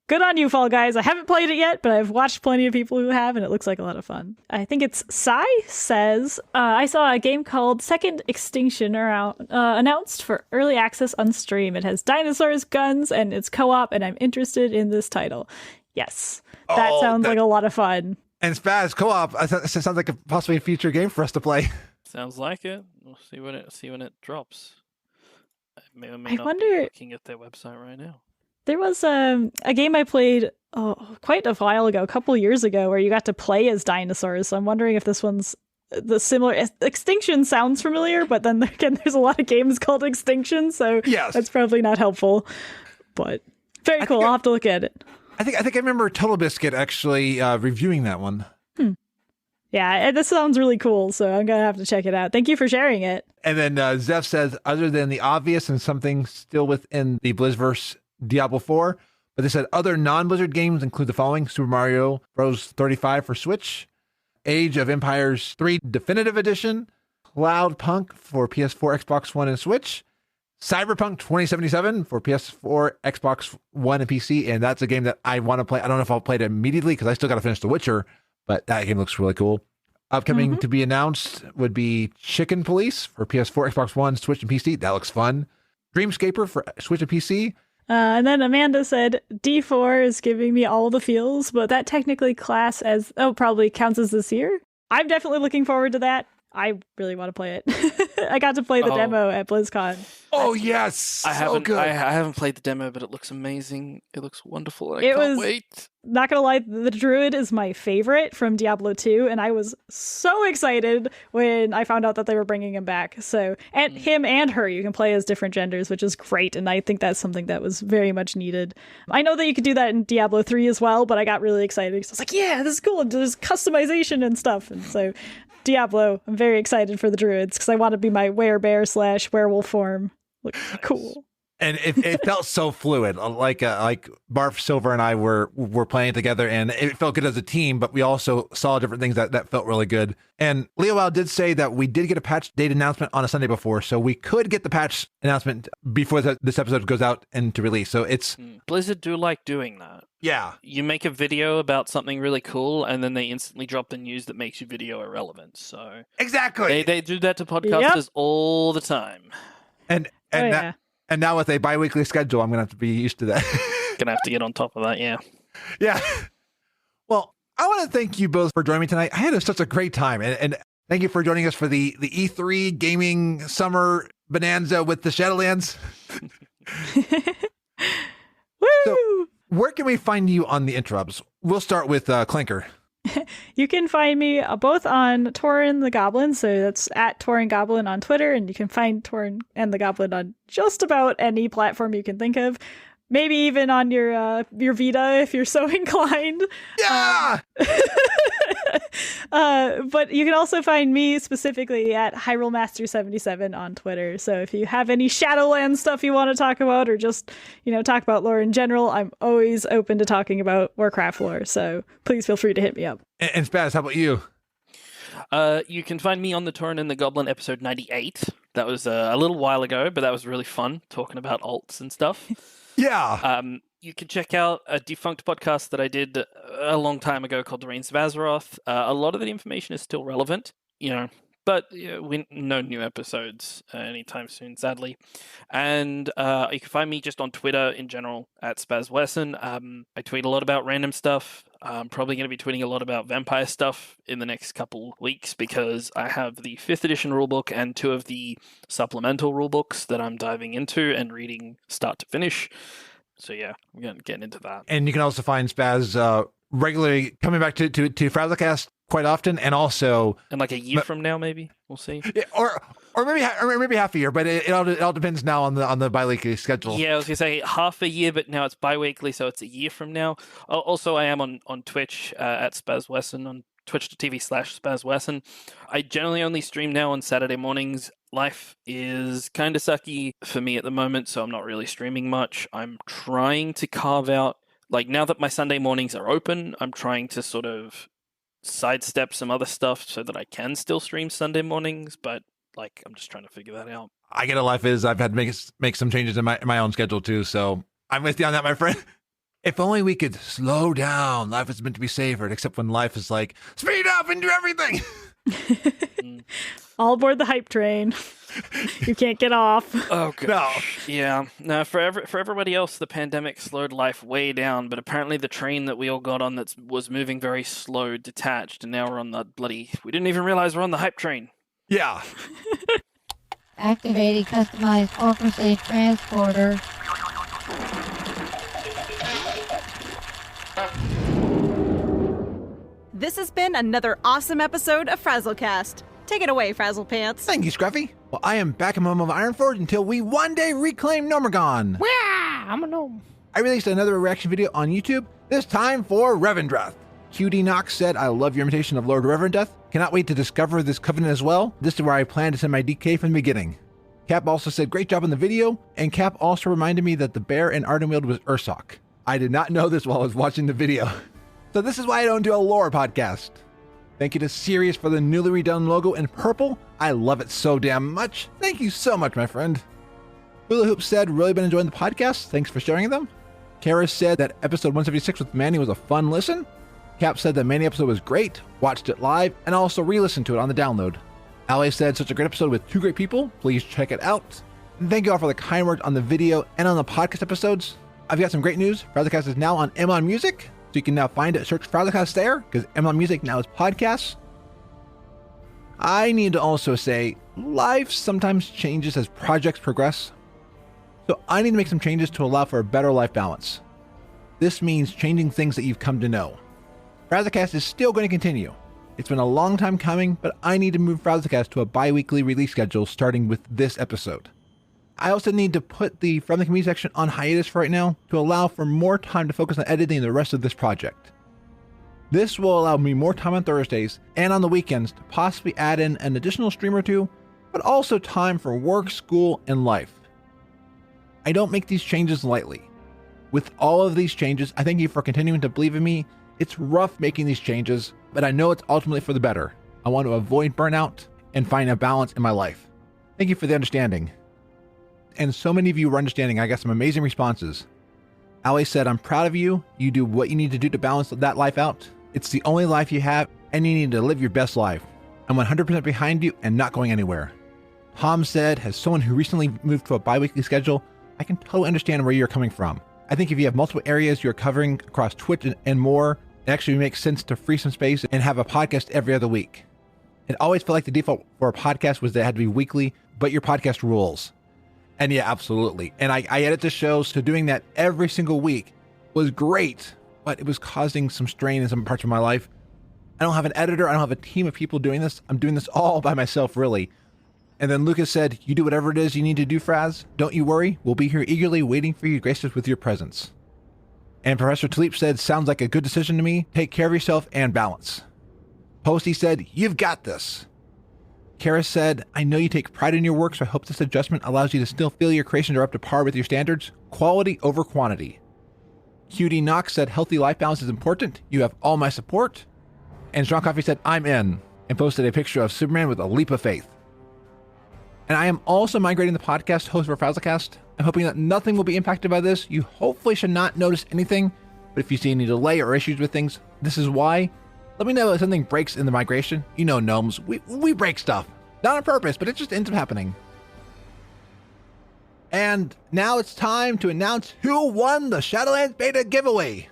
good on you, Fall Guys. I haven't played it yet, but I've watched plenty of people who have, and it looks like a lot of fun. I think it's Sai says, I saw a game called Second Extinction announced for early access on stream. It has dinosaurs, guns, and it's co-op, and I'm interested in this title. Yes, that sounds like a lot of fun. And Spazz co-op, it sounds like possibly a future game for us to play. Sounds like it. We'll see when it drops. I may or may I not wonder. be looking at their website right now. There was a game I played quite a while ago, a couple years ago, where you got to play as dinosaurs. So I'm wondering if this one's the similar. Extinction sounds familiar, but then again, there's a lot of games called Extinction, so yes, that's probably not helpful. But very cool. I'll have to look at it. I think I remember Total Biscuit actually reviewing that one. Yeah, this sounds really cool, so I'm gonna have to check it out. Thank you for sharing it. And then Zeph says, other than the obvious and something still within the Blizzverse, Diablo 4, but they said other non-Blizzard games include the following: Super Mario Bros. 35 for Switch, Age of Empires 3 Definitive Edition, Cloudpunk for PS4, Xbox One, and Switch, Cyberpunk 2077 for PS4, Xbox One, and PC, and that's a game that I want to play. I don't know if I'll play it immediately because I still got to finish The Witcher, but that game looks really cool. Upcoming to be announced would be Chicken Police for PS4, Xbox One, Switch, and PC. That looks fun. Dreamscaper for Switch and PC. And then Amanda said, D4 is giving me all the feels, but that technically probably counts as this year. I'm definitely looking forward to that. I really want to play it. I got to play the demo at BlizzCon. Oh, yes. I haven't played the demo, but it looks amazing. It looks wonderful. I can't wait. Not gonna lie, the Druid is my favorite from Diablo 2, and I was so excited when I found out that they were bringing him back. So, and him and her, you can play as different genders, which is great, and I think that's something that was very much needed. I know that you could do that in Diablo 3 as well, but I got really excited because I was like, yeah, this is cool, and there's customization and stuff, and so Diablo, I'm very excited for the Druids because I want to be my werebear / werewolf form. Looks cool. And it felt so fluid. Like Barf Silver and I were playing together, and it felt good as a team, but we also saw different things that felt really good. And Leo did say that we did get a patch date announcement on a Sunday before, so we could get the patch announcement before this episode goes out into release. So it's... Blizzard do like doing that. Yeah. You make a video about something really cool, and then they instantly drop the news that makes your video irrelevant. So exactly. They do that to podcasters all the time. And now with a bi-weekly schedule, I'm going to have to be used to that. Gonna have to get on top of that, yeah. Yeah. Well, I want to thank you both for joining me tonight. I had such a great time. And thank you for joining us for the E3 gaming summer bonanza with the Shadowlands. Woo! So, where can we find you on the interrupts? We'll start with Klanker. You can find me both on Tauren the Goblin, so that's at Tauren Goblin on Twitter, and you can find Tauren and the Goblin on just about any platform you can think of. Maybe even on your Vita if you're so inclined. Yeah! But you can also find me specifically at HyruleMaster77 on Twitter. So if you have any Shadowlands stuff you want to talk about, or just, talk about lore in general, I'm always open to talking about Warcraft lore. So please feel free to hit me up. And Spazz, how about you? You can find me on the Tauren and the Goblin episode 98. That was a little while ago, but that was really fun, talking about alts and stuff. Yeah. You can check out a defunct podcast that I did a long time ago called The Reigns of Azeroth. A lot of the information is still relevant, but no new episodes anytime soon, sadly. And you can find me just on Twitter in general at Spazz Wesson. I tweet a lot about random stuff. I'm probably going to be tweeting a lot about vampire stuff in the next couple weeks because I have the 5th edition rulebook and 2 of the supplemental rulebooks that I'm diving into and reading start to finish. So yeah, we're going to get into that. And you can also find Spazz regularly coming back to FrazlCast quite often, and also in like a year from now, maybe we'll see. Yeah, or maybe half a year, but it all depends now on the bi-weekly schedule. Yeah, I was gonna say half a year, but now it's bi-weekly, so it's a year from now. Also, I am on Twitch at Spazz Wesson on twitch.tv/Spazz Wesson. I generally only stream now on Saturday mornings. Life is kind of sucky for me at the moment, so I'm not really streaming much. I'm trying to carve out, now that my Sunday mornings are open, I'm trying to sort of sidestep some other stuff so that I can still stream Sunday mornings, but like I'm just trying to figure that out. I get a life is I've had to make some changes in my own schedule too, so I'm with you on that, my friend. If only we could slow down. Life is meant to be savored, except when life is like, speed up and do everything. All aboard the hype train. You can't get off. Oh, gosh. No. Yeah. No, for everybody else, the pandemic slowed life way down, but apparently the train that we all got on was moving very slow detached, and now we're on the we didn't even realize we're on the hype train. Yeah. Activating customized offer safe transporter. This has been another awesome episode of FrazlCast. Take it away, Frazzle Pants. Thank you, Scruffy. Well, I am back in my home of Ironforge until we one day reclaim Nomergon. Wow, I'm a gnome. I released another reaction video on YouTube, this time for Revendreth. QD Knox said, I love your imitation of Lord Revendreth. Cannot wait to discover this covenant as well. This is where I plan to send my DK from the beginning. Cap also said, great job on the video. And Cap also reminded me that the bear in Ardenweald was Ursoc. I did not know this while I was watching the video. So this is why I don't do a lore podcast. Thank you to Sirius for the newly redone logo in purple. I love it so damn much. Thank you so much, my friend. Hula Hoop said, really been enjoying the podcast. Thanks for sharing them. Kara said that episode 176 with Manny was a fun listen. Cap said that Manny episode was great, watched it live, and also re-listened to it on the download. Ali said, such a great episode with two great people. Please check it out. And thank you all for the kind words on the video and on the podcast episodes. I've got some great news. FrazlCast is now on Amazon Music. So you can now find it, search FrazlCast there, because Amazon Music now is podcasts. I need to also say, life sometimes changes as projects progress. So I need to make some changes to allow for a better life balance. This means changing things that you've come to know. FrazlCast is still going to continue. It's been a long time coming, but I need to move FrazlCast to a bi-weekly release schedule starting with this episode. I also need to put the From the Community section on hiatus for right now to allow for more time to focus on editing the rest of this project. This will allow me more time on Thursdays and on the weekends to possibly add in an additional stream or two, but also time for work, school, and life. I don't make these changes lightly. With all of these changes, I thank you for continuing to believe in me. It's rough making these changes, but I know it's ultimately for the better. I want to avoid burnout and find a balance in my life. Thank you for the understanding. And so many of you were understanding. I got some amazing responses. Ali said, I'm proud of you. You do what you need to do to balance that life out. It's the only life you have, and you need to live your best life. I'm 100% behind you and not going anywhere. Tom said, as someone who recently moved to a bi-weekly schedule, I can totally understand where you're coming from. I think if you have multiple areas you're covering across Twitch and more, it actually makes sense to free some space and have a podcast every other week. It always felt like the default for a podcast was that it had to be weekly, but your podcast rules. And yeah, absolutely. And I edit the show, so doing that every single week was great, but it was causing some strain in some parts of my life. I don't have an editor. I don't have a team of people doing this. I'm doing this all by myself, really. And then Lucas said, you do whatever it is you need to do, Fraz. Don't you worry. We'll be here eagerly waiting for you to grace us with your presence. And Professor Talib said, sounds like a good decision to me. Take care of yourself and balance. Posty said, you've got this. Kara said, I know you take pride in your work, so I hope this adjustment allows you to still feel your creations are up to par with your standards. Quality over quantity. QD Knox said, healthy life balance is important. You have all my support. And Strong Coffee said, I'm in, and posted a picture of Superman with a leap of faith. And I am also migrating the podcast host for FrazlCast. I'm hoping that nothing will be impacted by this. You hopefully should not notice anything, but if you see any delay or issues with things, this is why. Let me know if something breaks in the migration. You know, gnomes, we break stuff. Not on purpose, but it just ends up happening. And now it's time to announce who won the Shadowlands beta giveaway.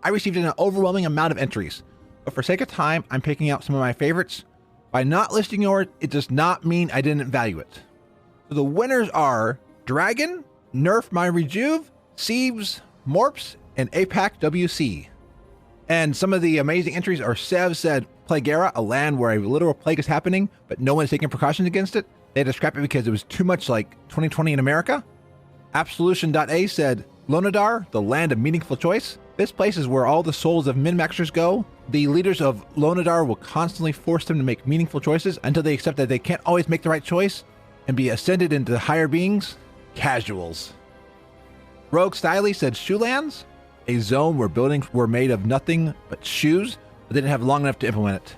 I received an overwhelming amount of entries, but for sake of time, I'm picking out some of my favorites. By not listing yours, it does not mean I didn't value it. So the winners are Dragon, Nerf My Rejuve, Sieves, Morps, and APAC WC. And some of the amazing entries are Sev said, Plagueira, a land where a literal plague is happening, but no one is taking precautions against it. They had to scrap it because it was too much like 2020 in America. Absolution.a said, Lonadar, the land of meaningful choice. This place is where all the souls of min-maxers go. The leaders of Lonadar will constantly force them to make meaningful choices until they accept that they can't always make the right choice and be ascended into higher beings. Casuals. Rogue Styley said, Shoelands, a zone where buildings were made of nothing but shoes, but they didn't have long enough to implement it.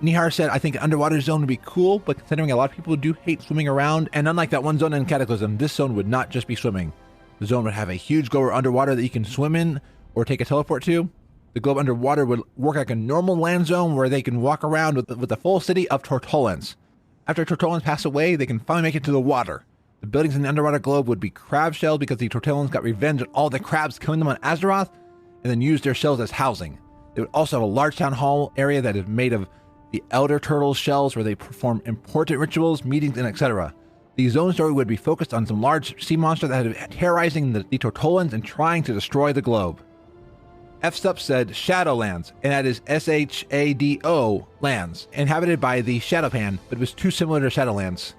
Nihar said, I think an underwater zone would be cool, but considering a lot of people do hate swimming around, and unlike that one zone in Cataclysm, this zone would not just be swimming. The zone would have a huge globe underwater that you can swim in or take a teleport to. The globe underwater would work like a normal land zone where they can walk around with the full city of Tortolans. After Tortolans pass away, they can finally make it to the water. The buildings in the underwater globe would be crab shells because the Tortolans got revenge on all the crabs killing them on Azeroth, and then used their shells as housing. They would also have a large town hall area that is made of the Elder Turtles shells where they perform important rituals, meetings, and etc. The zone story would be focused on some large sea monster that had been terrorizing the Tortolans and trying to destroy the globe. F-Stup said Shadowlands, and that is S-H-A-D-O lands, inhabited by the Shadowpan, but it was too similar to Shadowlands.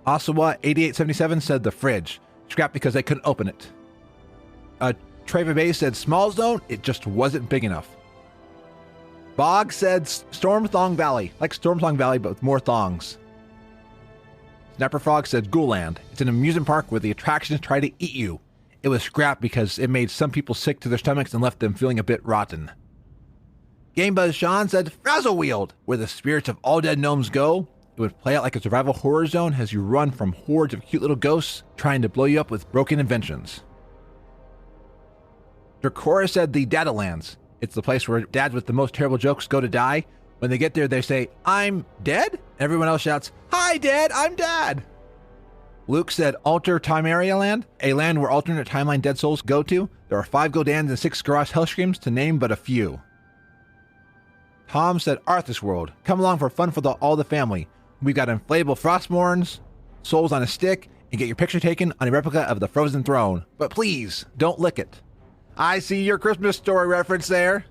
Osawa 8877 said the fridge, scrapped because they couldn't open it. Treva Bay said small zone, it just wasn't big enough. Bog said Stormthong Valley, like Stormthong Valley but with more thongs. Snapper Frog said Ghouland. It's an amusement park where the attractions try to eat you. It was scrapped because it made some people sick to their stomachs and left them feeling a bit rotten. Gamebuzz Sean said Frazzleweald, where the spirits of all dead gnomes go. It would play out like a survival horror zone as you run from hordes of cute little ghosts trying to blow you up with broken inventions. Dracora said the Dadalands. It's the place where dads with the most terrible jokes go to die. When they get there, they say, I'm dead? Everyone else shouts, Hi, Dad, I'm Dad. Luke said Alter Timeria Land, a land where alternate timeline dead souls go to. There are 5 Godans and 6 Garrosh Hellscreams, to name but a few. Tom said Arthas World. Come along for fun for all the family. We've got inflatable Frostmournes, souls on a stick, and get your picture taken on a replica of the Frozen Throne. But please, don't lick it. I see your Christmas Story reference there.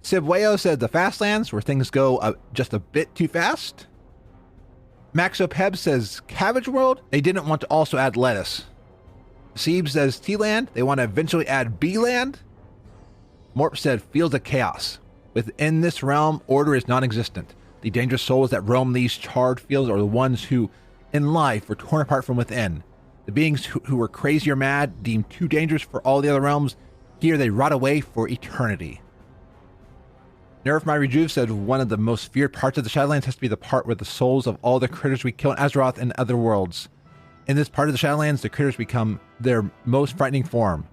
Sibweo said the Fastlands, where things go just a bit too fast. Maxopeb says Cabbage World. They didn't want to also add lettuce. Seeb says T-Land. They want to eventually add B-Land. Morp said Fields of Chaos. Within this realm, order is non-existent. The dangerous souls that roam these charred fields are the ones who, in life, were torn apart from within. The beings who were crazy or mad, deemed too dangerous for all the other realms, here they rot away for eternity. Nerf My Rejuve said one of the most feared parts of the Shadowlands has to be the part where the souls of all the critters we kill in Azeroth and other worlds. In this part of the Shadowlands, the critters become their most frightening form.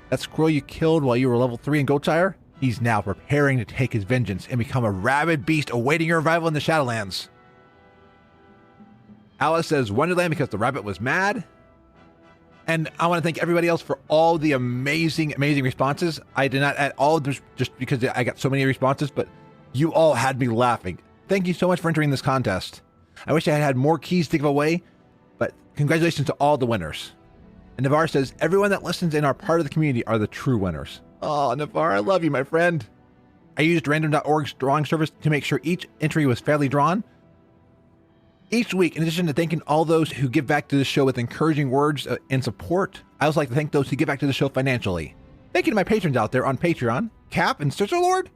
That squirrel you killed while you were level 3 in Goldshire, he's now preparing to take his vengeance and become a rabid beast awaiting your arrival in the Shadowlands. Alice says Wonderland because the rabbit was mad. And I want to thank everybody else for all the amazing responses. I did not add all just because I got so many responses, but you all had me laughing. Thank you so much for entering this contest. I wish I had more keys to give away, but congratulations to all the winners. And Navarre says, everyone that listens and are part of the community are the true winners. Oh, Navarre, I love you, my friend. I used random.org's drawing service to make sure each entry was fairly drawn. Each week, in addition to thanking all those who give back to the show with encouraging words and support, I also like to thank those who give back to the show financially. Thank you to my patrons out there on Patreon, Cap and Sister Lord.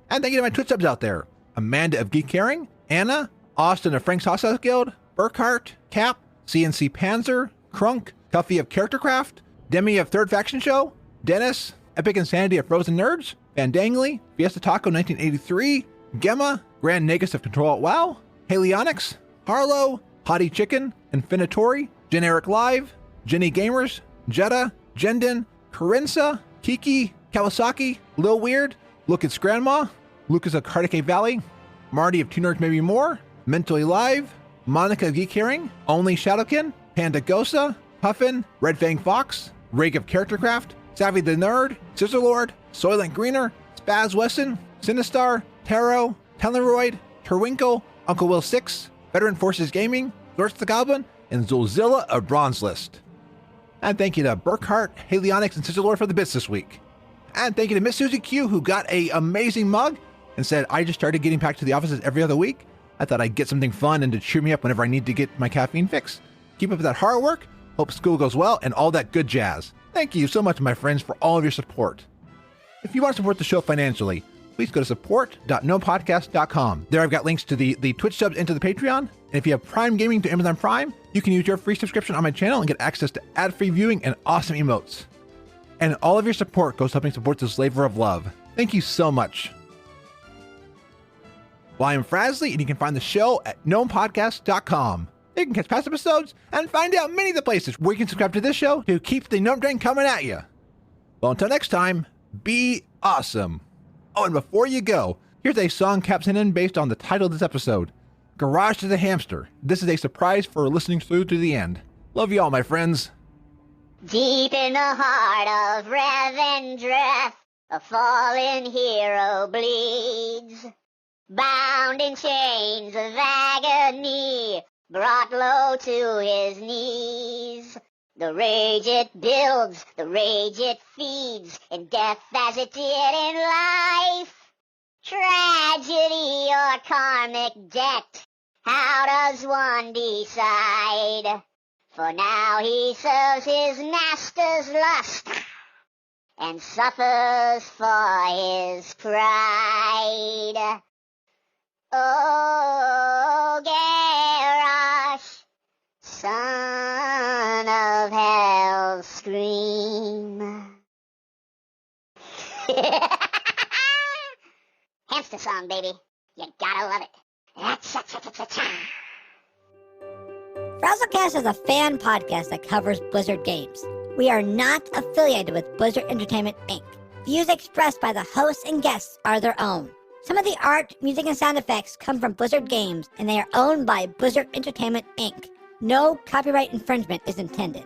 And thank you to my Twitch subs out there, Amanda of Geek Caring, Anna, Austin of Frank's Hot Sauce Guild, Burkhart, Cap, CNC Panzer, Crunk, Cuffy of Charactercraft, Demi of Third Faction Show, Dennis, Epic Insanity of Frozen Nerds, Vandangly, Fiesta Taco 1983, Gemma, Grand Negus of Control Alt WoW, Halionics, Harlow, Hottie Chicken, Infinitori, Generic Live, Jenny Gamers, Jetta, Jendon, Corinsa, Kiki, Kawasaki, Lil Weird, Lucas Grandma, Lucas of Cardiac Valley, Marty of Two Nerds Maybe More, Mentally Live, Monica of Geek Hearing, Only Shadowkin, Panda Gosa, Puffin, Red Fang Fox, Rake of Charactercraft, Savvy the Nerd, Scissor Lord, Soylent Greener, Spazz Wesson, Sinistar, Taro, Teleroid, Terwinkle, Uncle Will 6, Veteran Forces Gaming, Zorts the Goblin, and Zolzilla of Bronze List. And thank you to Burkhart, Halionics, and Sister Lord for the bits this week. And thank you to Miss Susie Q, who got a amazing mug and said, I just started getting back to the offices every other week. I thought I'd get something fun and to cheer me up whenever I need to get my caffeine fix. Keep up that hard work. Hope school goes well and all that good jazz. Thank you so much, my friends, for all of your support. If you want to support the show financially, please go to support.gnomepodcast.com. There I've got links to the Twitch subs and to the Patreon. And if you have Prime Gaming to Amazon Prime, you can use your free subscription on my channel and get access to ad-free viewing and awesome emotes. And all of your support goes helping support this labor of love. Thank you so much. Well, I'm Frazley, and you can find the show at gnomepodcast.com. You can catch past episodes and find out many of the places where you can subscribe to this show to keep the Gnome Train coming at you. Well, until next time, be awesome. Oh, and before you go, here's a song caption based on the title of this episode, Garrosh is a Hamster. This is a surprise for listening through to the end. Love you all, my friends. Deep in the heart of Revendreth, a fallen hero bleeds. Bound in chains of agony, brought low to his knees. The rage it builds, the rage it feeds, in death as it did in life. Tragedy or karmic debt, how does one decide? For now he serves his master's lust, and suffers for his pride. Oh, Garrosh, son of hell's scream. Hamster song, baby. You gotta love it. FrazlCast is a fan podcast that covers Blizzard games. We are not affiliated with Blizzard Entertainment, Inc. Views expressed by the hosts and guests are their own. Some of the art, music, and sound effects come from Blizzard Games, and they are owned by Blizzard Entertainment, Inc. No copyright infringement is intended.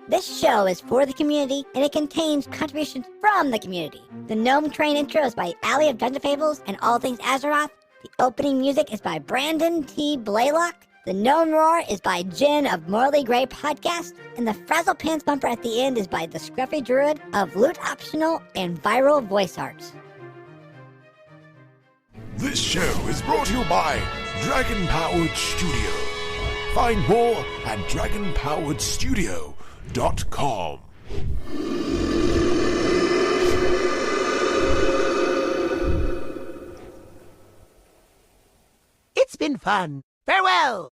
This show is for the community, and it contains contributions from the community. The Gnome Train intro is by Alley of Dungeon Fables and All Things Azeroth. The opening music is by Brandon T. Blaylock. The Gnome Roar is by Jen of Morally Grey Podcast. And the Frazzle Pants bumper at the end is by the Scruffy Druid of Loot Optional and Viral Voice Arts. This show is brought to you by Dragon Powered Studio. Find more at dragonpoweredstudio.com. It's been fun. Farewell!